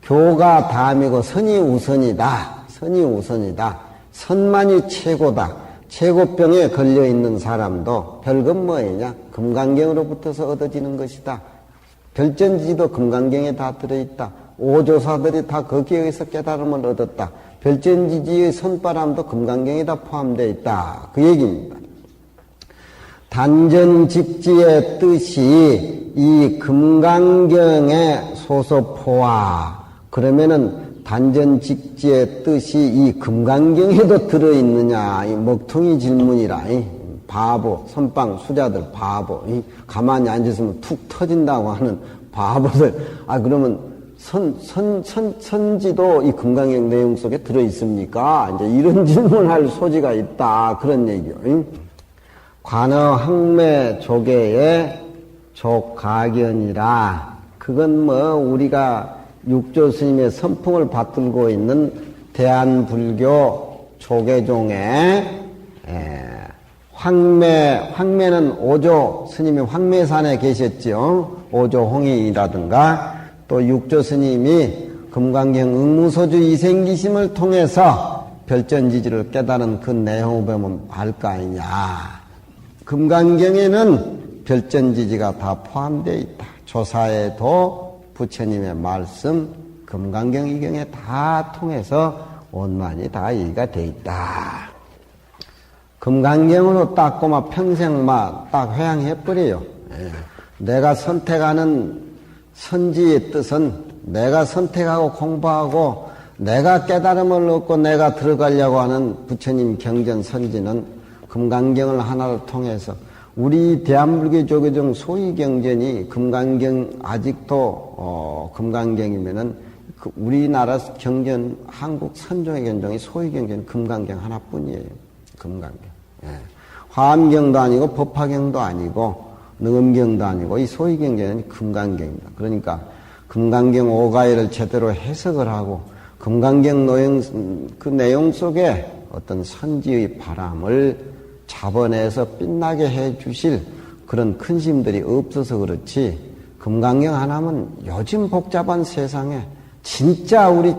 교가 다음이고 선이 우선이다. 선이 우선이다. 선만이 최고다. 최고병에 걸려있는 사람도 별건 뭐이냐? 금강경으로부터서 얻어지는 것이다. 별전지도 금강경에 다 들어있다. 오조사들이 다 거기에 의해서 깨달음을 얻었다. 별전지지의 선바람도 금강경에 다 포함되어 있다. 그 얘기입니다. 단전직지의 뜻이 이 금강경에 소소포화. 그러면은 단전직지의 뜻이 이 금강경에도 들어있느냐. 이 먹통이 질문이라. 바보, 선빵, 수자들, 바보. 가만히 앉았으면 툭 터진다고 하는 바보들. 그러면 선지도 이 금강경 내용 속에 들어있습니까? 이제 이런 질문할 소지가 있다. 그런 얘기요. 관어 항매 조계의 족가견이라. 그건 우리가 육조 스님의 선풍을 받들고 있는 대한불교 조계종의 황매는 오조 스님이 황매산에 계셨죠. 오조홍이라든가 또 육조 스님이 금강경 응무소주 이생기심을 통해서 별전지지를 깨달은 그 내용을 보면 알 거 아니냐. 금강경에는 별전지지가 다 포함되어 있다. 조사에도 부처님의 말씀 금강경 이경에 다 통해서 원만히 다 이해가 되어 있다. 금강경으로 닦고 평생 딱 회양해버려요. 내가 선택하는 선지의 뜻은 내가 선택하고 공부하고 내가 깨달음을 얻고 내가 들어가려고 하는 부처님 경전 선지는 금강경을 하나를 통해서 우리 대한불교 조계종 소위 경전이 금강경 아직도 금강경이면은 우리나라 경전 한국 선종의 경전이 소위 경전 금강경 하나뿐이에요. 금강경. 화엄경도 아니고 법화경도 아니고 능엄경도 아니고 이 소위 경전은 금강경입니다. 그러니까 금강경 5가일을 제대로 해석을 하고 금강경 그 내용 속에 어떤 선지의 바람을 잡아내서 빛나게 해 주실 그런 큰 심들이 없어서 그렇지 금강경 하나면 요즘 복잡한 세상에 진짜 우리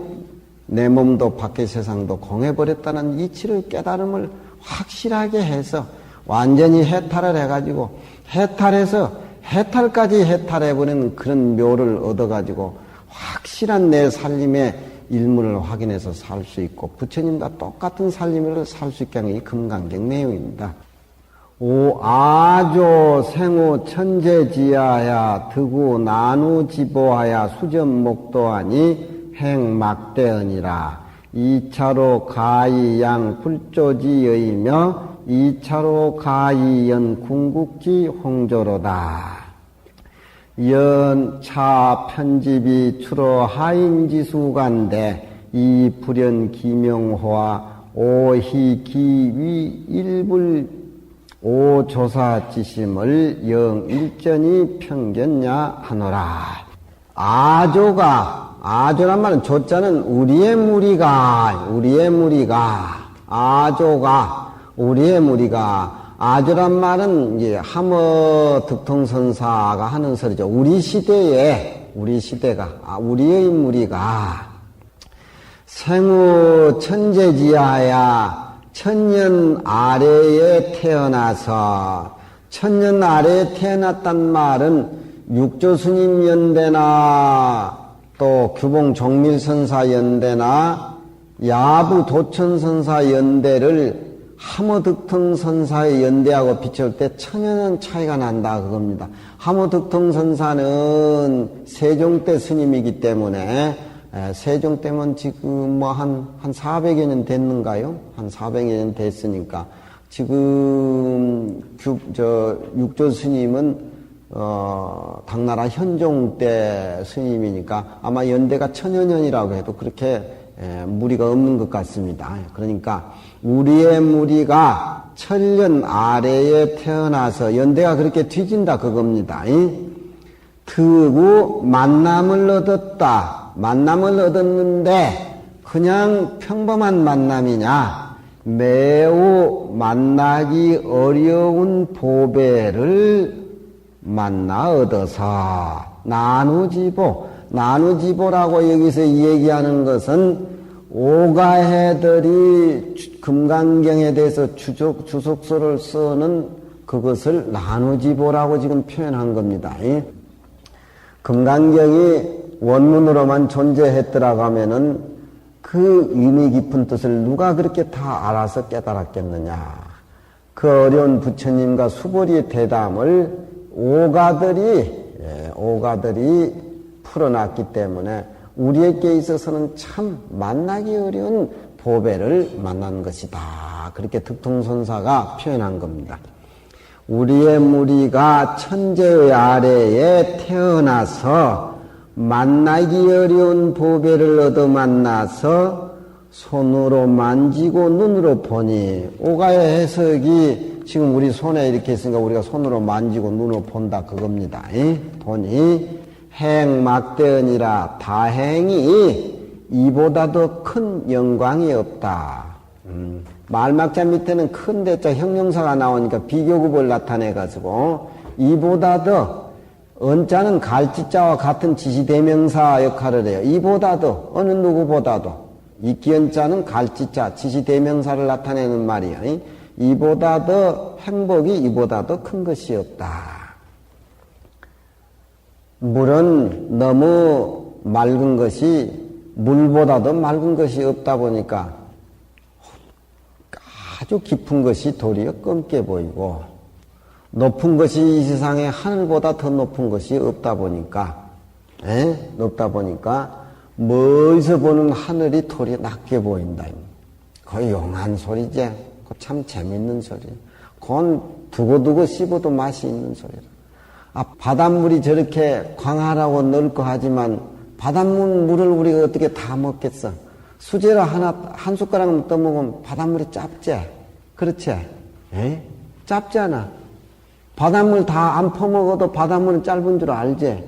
내 몸도 밖의 세상도 공해버렸다는 이치를 깨달음을 확실하게 해서 완전히 해탈을 해가지고 해탈해서 해탈까지 해탈해버리는 그런 묘를 얻어가지고 확실한 내 살림의 일문을 확인해서 살 수 있고 부처님과 똑같은 살림을 살 수 있게 하는 이 금강경 내용입니다. 아조 생우 천재지하야 득우 나누지보하야 수전목도하니 행막대언이라. 2차로 가이양 불조지여이며 2차로 가이연 궁극지 홍조로다. 연차 편집이 추로 하인지수간대 이 불연 기명호와 오희 기위 일불 오조사 지심을 영 일전이 평견냐 하노라. 아조란 말은 조자는 우리의 무리가 아조가 우리의 무리가 아조란 말은 이제 함어 득통선사가 하는 소리죠. 우리 시대가 우리의 무리가 생우 천재지하야 천년 아래에 태어나서 천년 아래에 태어났단 말은 육조스님 연대나 또 규봉 종밀선사 연대나 야부 도천선사 연대를 함어득통선사의 연대하고 비춰볼 때 천여년 차이가 난다 그겁니다. 함어득통선사는 세종 때 스님이기 때문에 세종 때면 지금 한 400여 년 됐는가요? 한 400여 년 됐으니까 지금 육조 스님은 당나라 현종 때 스님이니까 아마 연대가 천여 년이라고 해도 그렇게 무리가 없는 것 같습니다. 그러니까 우리의 무리가 천년 아래에 태어나서 연대가 그렇게 뒤진다 그겁니다. 드고 만남을 얻었다. 만남을 얻었는데 그냥 평범한 만남이냐? 매우 만나기 어려운 보배를 만나 얻어서 나누지보. 나누지보라고 여기서 얘기하는 것은 오가해들이 금강경에 대해서 주석서를 쓰는 그것을 나누지보라고 지금 표현한 겁니다. 금강경이 원문으로만 존재했더라고 하면은 그 의미 깊은 뜻을 누가 그렇게 다 알아서 깨달았겠느냐. 그 어려운 부처님과 수보리의 대담을 오가들이 풀어놨기 때문에 우리에게 있어서는 참 만나기 어려운 보배를 만난 것이다. 그렇게 득통선사가 표현한 겁니다. 우리의 무리가 천재의 아래에 태어나서 만나기 어려운 보배를 얻어 만나서 손으로 만지고 눈으로 보니, 오가의 해석이 지금 우리 손에 이렇게 있으니까 우리가 손으로 만지고 눈으로 본다 그겁니다. 보니 행막대언이라 다행이 이보다 더 큰 영광이 없다. 말막자 밑에는 큰 대자 형용사가 나오니까 비교급을 나타내가지고 이보다 더, 언자는 갈지자와 같은 지시대명사 역할을 해요. 이보다 더, 어느 누구보다도. 이기언자는 갈지자, 지시대명사를 나타내는 말이에요. 이보다 더 행복이 이보다 더 큰 것이 없다. 물은 너무 맑은 것이 물보다도 맑은 것이 없다 보니까 아주 깊은 것이 도리어 검게 보이고, 높은 것이 이 세상에 하늘보다 더 높은 것이 없다 보니까, 멀리서 보는 하늘이 도리어 낮게 보인다. 그거 용한 소리지. 그거 참 재밌는 소리야. 그건 두고두고 씹어도 맛이 있는 소리라. 바닷물이 저렇게 광활하고 넓고 하지만 바닷물을 우리가 어떻게 다 먹겠어? 수제로 한 숟가락만 떠먹으면 바닷물이 짧지? 그렇지? 짧잖아. 바닷물 다 안 퍼먹어도 바닷물은 짧은 줄 알지?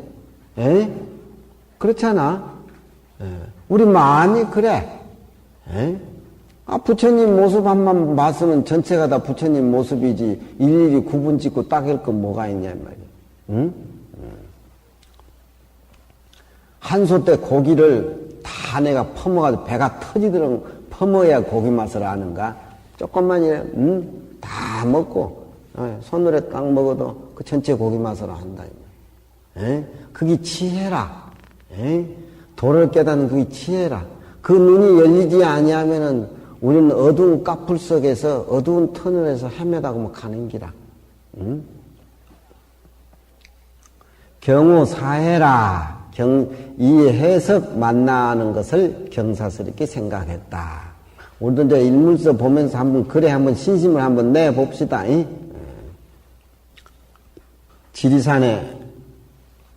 그렇잖아? 우리 마음이 그래. 부처님 모습 한번 봤으면 전체가 다 부처님 모습이지 일일이 구분 짓고 따길 거 뭐가 있냐 이 말이야. 한솥 때 고기를 다 내가 퍼먹어도 배가 터지도록 퍼먹어야 고기 맛을 아는가? 조금만이라 다 먹고 손으로 딱 먹어도 그 전체 고기 맛을 안다. 그게 지혜라. 도를 깨닫는 그게 지혜라. 그 눈이 열리지 아니하면은 우리는 어두운 까풀 속에서 어두운 터널에서 헤매다가 뭐 가는 기라. 경우 사해라. 이 해석 만나는 것을 경사스럽게 생각했다. 우리도 이제 일물서 보면서 한번 글에 한번 신심을 한번 내봅시다. 지리산에,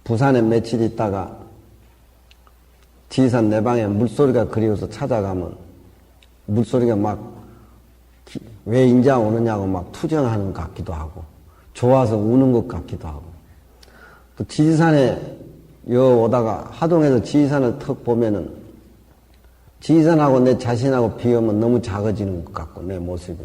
부산에 며칠 있다가 지리산 내방에 물소리가 그리워서 찾아가면 물소리가 막 왜 인자 오느냐고 막 투정하는 것 같기도 하고 좋아서 우는 것 같기도 하고, 또 지리산에 오다가 하동에서 지리산을 턱 보면은 지리산하고 내 자신하고 비교하면 너무 작아지는 것 같고 내 모습이,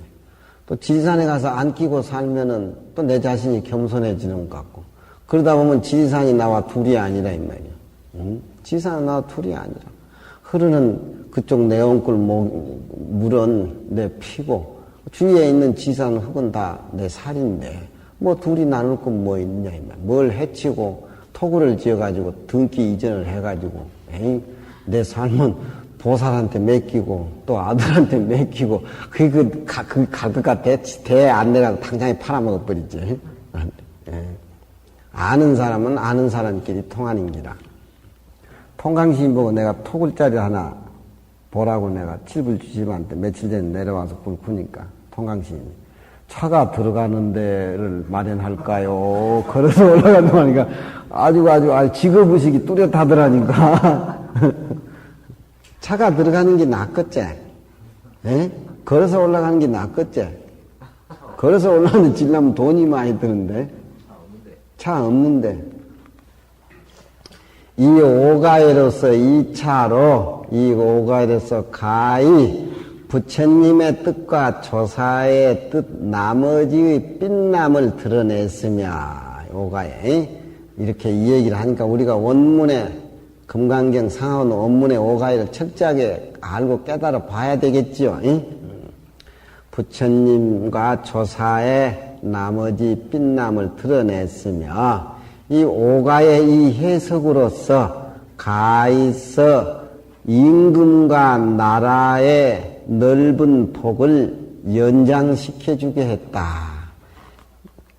또 지리산에 가서 안 끼고 살면은 또 내 자신이 겸손해지는 것 같고, 그러다 보면 지리산이 나와 둘이 아니라 이 말이야. 지리산은 나와 둘이 아니라 흐르는 그쪽 내온골 물은 내 피고 주위에 있는 지리산 흙은 다 내 살인데 뭐 둘이 나눌 건 뭐 있냐 이 말이야. 뭘 해치고 토구를 지어가지고 등기 이전을 해가지고 내 삶은 보살한테 맡기고 또 아들한테 맡기고 그게 갈 것 같아. 대 안 내라고 당장에 팔아먹어버리지. 아는 사람은 아는 사람끼리 통하는 기라. 통강시인 보고 내가 토굴자리 하나 보라고 내가 칠불 주심한테 며칠 전에 내려와서 불 끄니까 통강시인이 차가 들어가는 데를 마련할까요? 걸어서 올라간다고 하니까 아주 직업의식이 뚜렷하더라니까. 차가 들어가는 게 낫겠지? 걸어서 올라가는 게 낫겠지? 걸어서 올라가는 질려면 돈이 많이 드는데. 차 없는데. 이 오가에로서 이 차로, 이 오가에로서 가히 부처님의 뜻과 조사의 뜻, 나머지의 빛남을 드러냈으며, 오가에. 이렇게 이 얘기를 하니까 우리가 원문에 금강경 상하원 원문의 오가야를 철저하게 알고 깨달아 봐야 되겠지요. 부처님과 조사의 나머지 빛남을 드러냈으며 이 오가의 이 해석으로서 가히서 임금과 나라의 넓은 폭을 연장시켜주게 했다.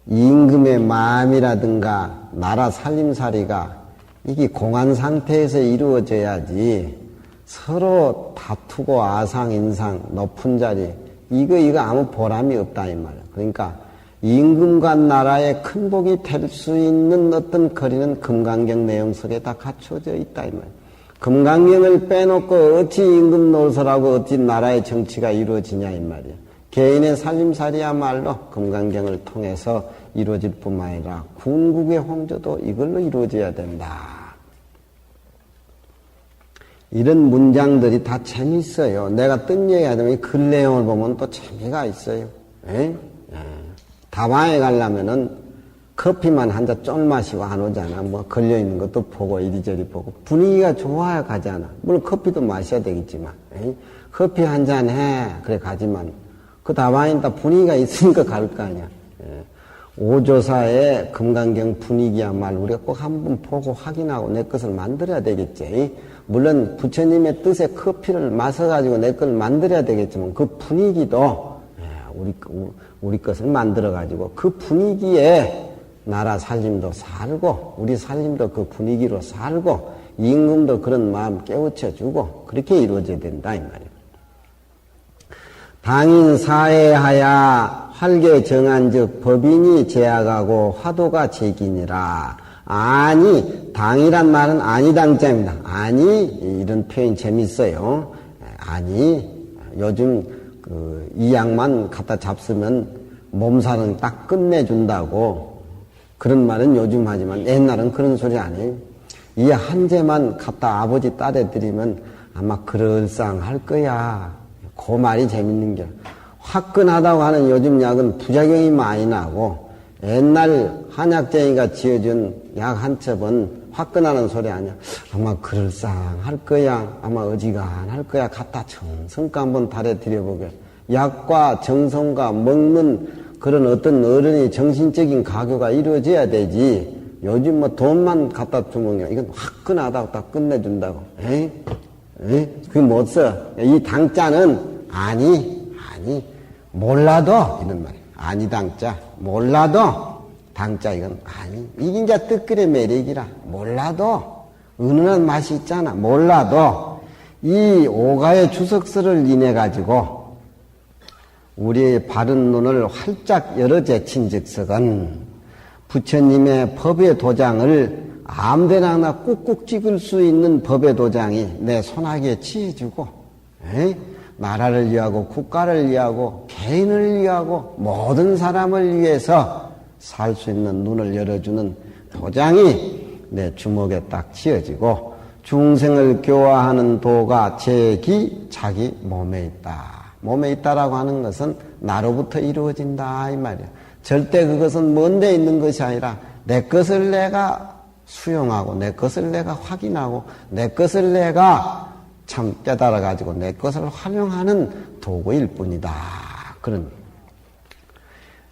임금의 마음이라든가 나라 살림살이가 이게 공안 상태에서 이루어져야지 서로 다투고 아상인상 높은 자리 이거 아무 보람이 없다 이 말이야. 그러니까 임금과 나라의 큰 복이 될 수 있는 어떤 거리는 금강경 내용 속에 다 갖춰져 있다 이 말이야. 금강경을 빼놓고 어찌 임금 노설하고 어찌 나라의 정치가 이루어지냐 이 말이야. 개인의 살림살이야말로 금강경을 통해서 이루어질 뿐만 아니라 군국의 홍조도 이걸로 이루어져야 된다. 이런 문장들이 다 재미있어요. 내가 뜬 얘기 하자면 글 내용을 보면 또 재미가 있어요. 다방에 가려면은 커피만 한 잔 쫄 마시고 안 오잖아. 뭐 걸려있는 것도 보고 이리저리 보고 분위기가 좋아야 가잖아. 물론 커피도 마셔야 되겠지만 커피 한 잔 해 그래 가지만 그 다방에 다 분위기가 있으니까 갈 거 아니야. 오조사의 금강경 분위기야말로 우리가 꼭 한번 보고 확인하고 내 것을 만들어야 되겠지. 물론 부처님의 뜻에 커피를 마셔가지고 내 것을 만들어야 되겠지만 그 분위기도 우리 것을 만들어가지고 그 분위기에 나라 살림도 살고 우리 살림도 그 분위기로 살고 임금도 그런 마음 깨우쳐주고 그렇게 이루어져야 된다 이 말이에요. 당인 사회하야 활계 정한즉 법인이 제약하고 화도가 제기니라. 아니 당이란 말은 아니당자입니다. 아니 이런 표현 재밌어요. 아니 요즘 이 약만 갖다 잡수면 몸살은 딱 끝내준다고 그런 말은 요즘 하지만 옛날은 그런 소리 아니에요. 이 한 재만 갖다 아버지 딸에 드리면 아마 그럴싸할 거야. 그 말이 재밌는 게 화끈하다고 하는 요즘 약은 부작용이 많이 나고 옛날 한약쟁이가 지어준 약 한 첩은 화끈하는 소리 아니야. 아마 그럴싸할 거야. 아마 어지간할 거야. 갖다 정성껏 한번 달에 드려보게. 약과 정성과 먹는 그런 어떤 어른이 정신적인 가교가 이루어져야 되지. 요즘 뭐 돈만 갖다 주면 이건 화끈하다고 딱 끝내준다고. 그게 못 써. 이 당자는 아니 몰라도 이런 말이야. 아니 당자 몰라도 당자 이건 아니 이게 이제 뜻글의 매력이라. 몰라도 은은한 맛이 있잖아. 몰라도 이 오가의 주석서를 인해 가지고 우리의 바른 눈을 활짝 열어 제친 즉석은 부처님의 법의 도장을 아무데나 꾹꾹 찍을 수 있는 법의 도장이 내 손아귀에 치해주고 나라를 위하고 국가를 위하고 개인을 위하고 모든 사람을 위해서 살 수 있는 눈을 열어주는 도장이 내 주먹에 딱 치어지고 중생을 교화하는 도가 제기 자기 몸에 있다. 몸에 있다라고 하는 것은 나로부터 이루어진다 이 말이야. 절대 그것은 먼데 있는 것이 아니라 내 것을 내가 수용하고 내 것을 내가 확인하고 내 것을 내가 참 깨달아가지고 내 것을 활용하는 도구일 뿐이다. 그런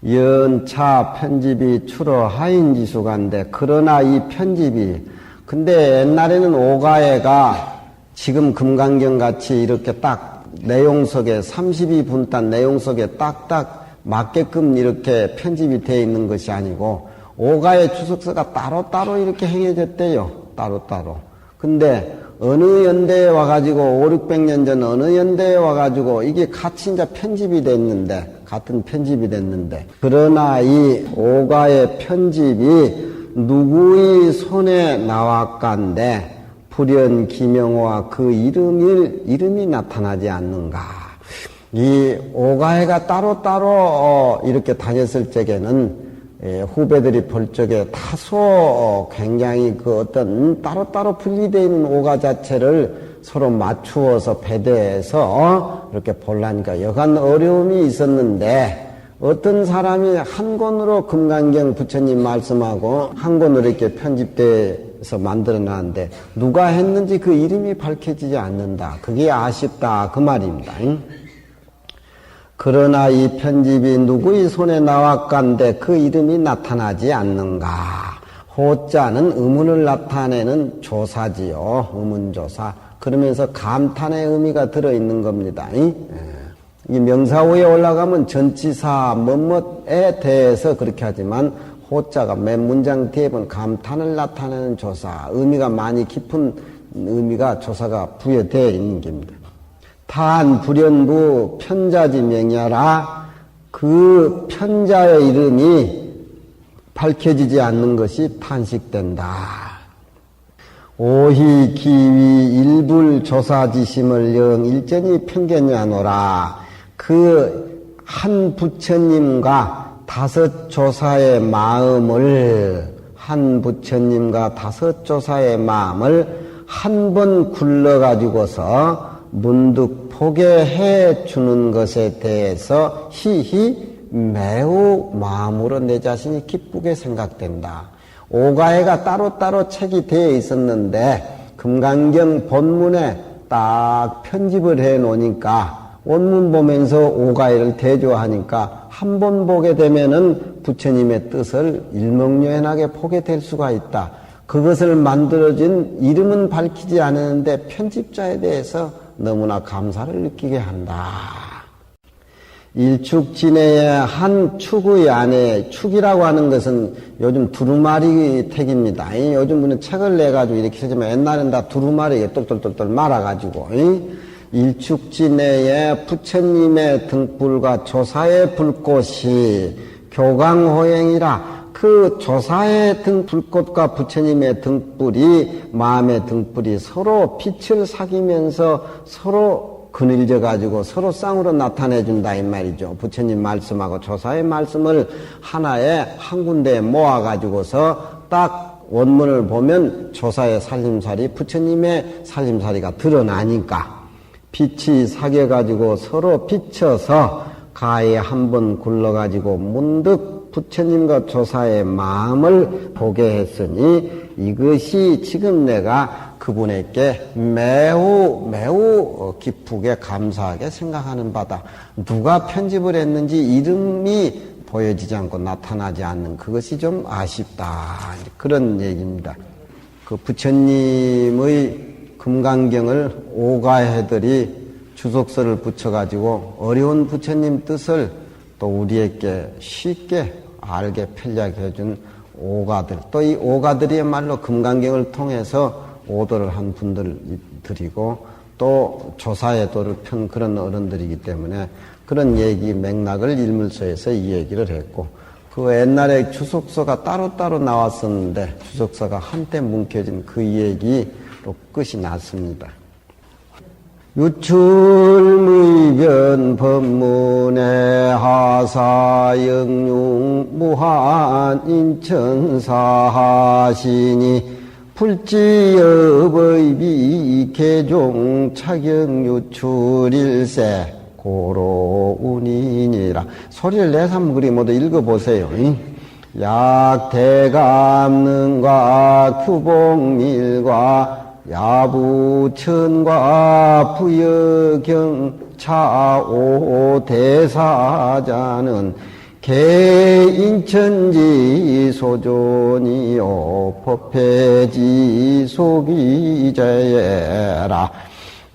연차 편집이 추로 하인지수간데 그러나 이 편집이 근데 옛날에는 오가예가 지금 금강경 같이 이렇게 딱 내용 속에 32분단 내용 속에 딱딱 맞게끔 이렇게 편집이 되어 있는 것이 아니고 오가의 주석서가 따로따로 이렇게 행해졌대요. 따로따로. 근데 어느 연대에 와가지고 5, 600년 전 어느 연대에 와가지고 이게 같이 이제 편집이 됐는데 같은 편집이 됐는데 그러나 이 오가의 편집이 누구의 손에 나왔간데 불연 기명호와 그 이름이 나타나지 않는가. 이 오가해가 따로따로 이렇게 다녔을 적에는 후배들이 볼 적에 다소 굉장히 그 어떤 따로따로 분리되어 있는 오가 자체를 서로 맞추어서 배대해서 이렇게 보려니까 여간 어려움이 있었는데 어떤 사람이 한 권으로 금강경 부처님 말씀하고 한 권으로 이렇게 편집돼 해서 만들어놨는데 누가 했는지 그 이름이 밝혀지지 않는다. 그게 아쉽다 그 말입니다. 그러나 이 편집이 누구의 손에 나왔간데 그 이름이 나타나지 않는가. 호자는 의문을 나타내는 조사지요. 의문조사. 그러면서 감탄의 의미가 들어있는 겁니다. 이 명사호에 올라가면 전치사 뭐뭐에 대해서 그렇게 하지만 호자가 맨 문장 뒤에 보면 감탄을 나타내는 조사, 의미가 많이 깊은 의미가 조사가 부여되어 있는 겁니다. 탄 불연부 편자지 명야라. 그 편자의 이름이 밝혀지지 않는 것이 탄식된다. 오희 기위 일불 조사지심을 영 일전이 편견냐노라. 그 한 부처님과 다섯 조사의 마음을 한 번 굴러가지고서 문득 포개해 주는 것에 대해서 매우 마음으로 내 자신이 기쁘게 생각된다. 오가해가 따로따로 책이 되어 있었는데 금강경 본문에 딱 편집을 해 놓으니까 원문 보면서 오가해를 대조하니까 한 번 보게 되면은 부처님의 뜻을 일목요연하게 보게 될 수가 있다. 그것을 만들어진 이름은 밝히지 않았는데 편집자에 대해서 너무나 감사를 느끼게 한다. 일축진해의 한 축의 안에, 축이라고 하는 것은 요즘 두루마리 택입니다. 요즘 우리는 책을 내가지고 이렇게 쓰지만 옛날엔 다 두루마리에 똘똘똘똘 말아가지고 일축진해의 부처님의 등불과 조사의 불꽃이 교강호행이라. 그 조사의 불꽃과 부처님의 등불이, 마음의 등불이 서로 빛을 사귀면서 서로 그늘져 가지고 서로 쌍으로 나타내 준다 이 말이죠. 부처님 말씀하고 조사의 말씀을 하나에 한 군데에 모아 가지고서 딱 원문을 보면 조사의 살림살이, 부처님의 살림살이가 드러나니까 빛이 사겨 가지고 서로 비춰서 가에 한번 굴러 가지고 문득 부처님과 조사의 마음을 보게 했으니 이것이 지금 내가 그분에게 매우 기쁘게 감사하게 생각하는 바다. 누가 편집을 했는지 이름이 보여지지 않고 나타나지 않는 그것이 좀 아쉽다. 그런 얘기입니다. 그 부처님의 금강경을 오가해들이 주석서를 붙여가지고 어려운 부처님 뜻을 또 우리에게 쉽게 알게 편리하게 해준 오가들, 또 이 오가들이야말로 금강경을 통해서 오도를 한 분들이고 또 조사의 도를 편 그런 어른들이기 때문에 그런 얘기 맥락을 일물서에서 이 얘기를 했고, 그 옛날에 주석서가 따로따로 나왔었는데 주석서가 한때 뭉켜진 그 얘기로 끝이 났습니다. 유출무이변 법문의 하사영융 무한 인천사하시니 불지업의 개종 차경 유출일세 고로운이니라. 소리를 내서 한번 그리 모두 읽어보세요. 약대감능과 규봉일과 야부천과 부여경차오 대사자는 개인천지 소존이요 법회지 소기자예라.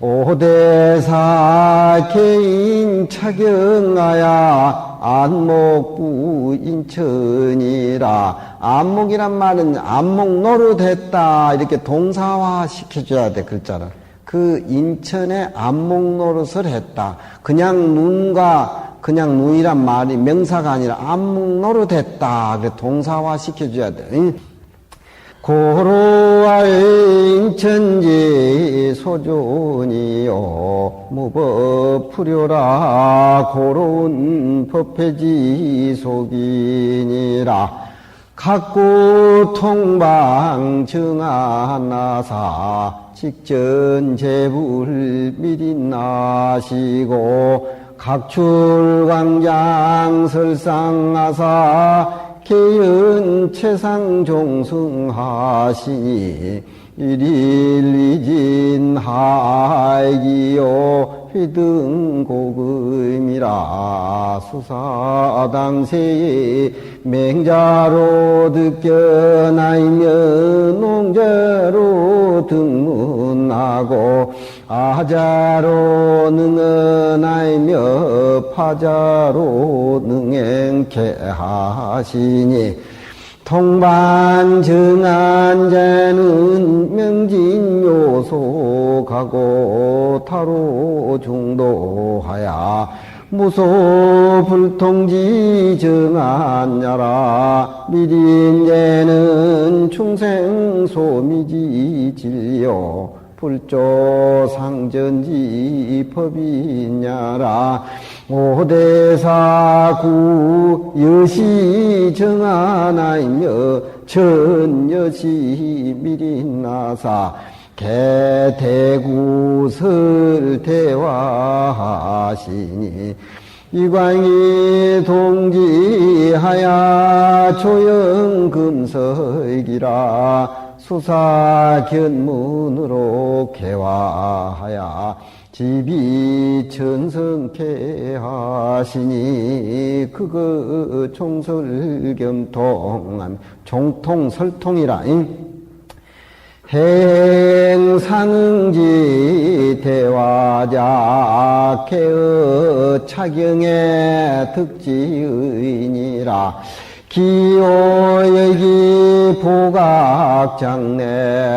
오대사 개인 차경하야 안목부 인천이라. 안목이란 말은 안목 노릇했다 이렇게 동사화 시켜줘야 돼, 글자를. 그 인천에 안목 노릇을 했다. 그냥 눈이란 말이 명사가 아니라 안목 노릇했다. 그래 동사화 시켜줘야 돼. 고로알 인천지 소존이요 무법불효라 고로운 법회지 속이니라. 각구 통방 증하나사 직전 제불 미리 나시고 각출광장 설상하사 개연 최상종승하시니 일일이진 하이기요 휘등고금이라 수사당세에 맹자로 느껴나이며 농자로 등문하고 아자로 능언하이며 파자로 능행케 하시니 통반정한자는 명진요속하고 타로 중도하야 무소불통지 정한야라 미린제는 충생소미지 진료 불조상전지 법이냐라 오대사구 여시 정하나이며 천여시 미린나사 개대구설 대화하시니 이광이 동지하야 조영금석이라 수사견문으로 개화하야 집이 천성케 하시니 그거 총설겸통함 종통설통이라 행상응지 대화자 개의 차경의 득지의니라 기호여기 보각장내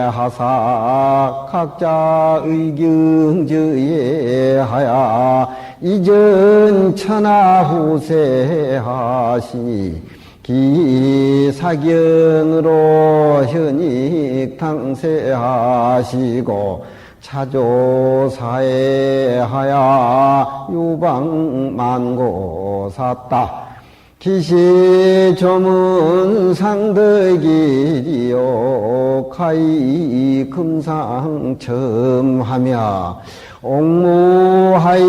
하사 각자 의경저에 하야 이전 천하후세 하시니 기사경으로 현익 탕세하시고 차조사에 하야 유방만고 샀다 기시 조문 상덕이리요 카이 금상첨하며 옥무하이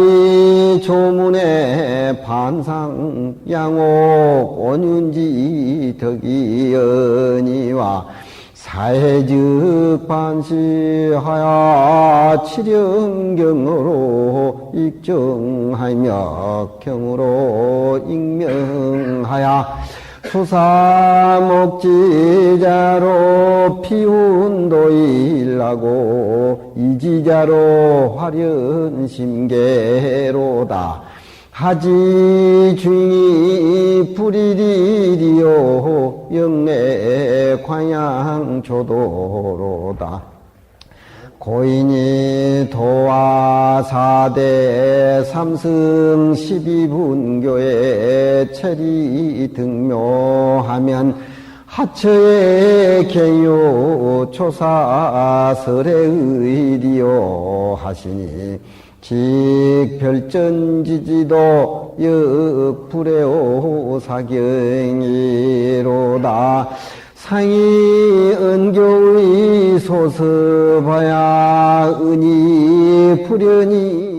조문의 반상 양옥 온윤지 덕이연이와 사해즉 반시하야 칠영경으로 입정하며 경으로 익명하야 수사목지자로 피운도일하고 이지자로 화련심계로다 하지 중이 불이리리요 영내 광양조도로다 고인이 도와 사대 삼승 12분교에 체리 등묘하면 하처의 개요 초사설의 의리요 하시니 직별전지지도 역불에오 사경이로다 상이 은교의 소서봐야 은이 불연이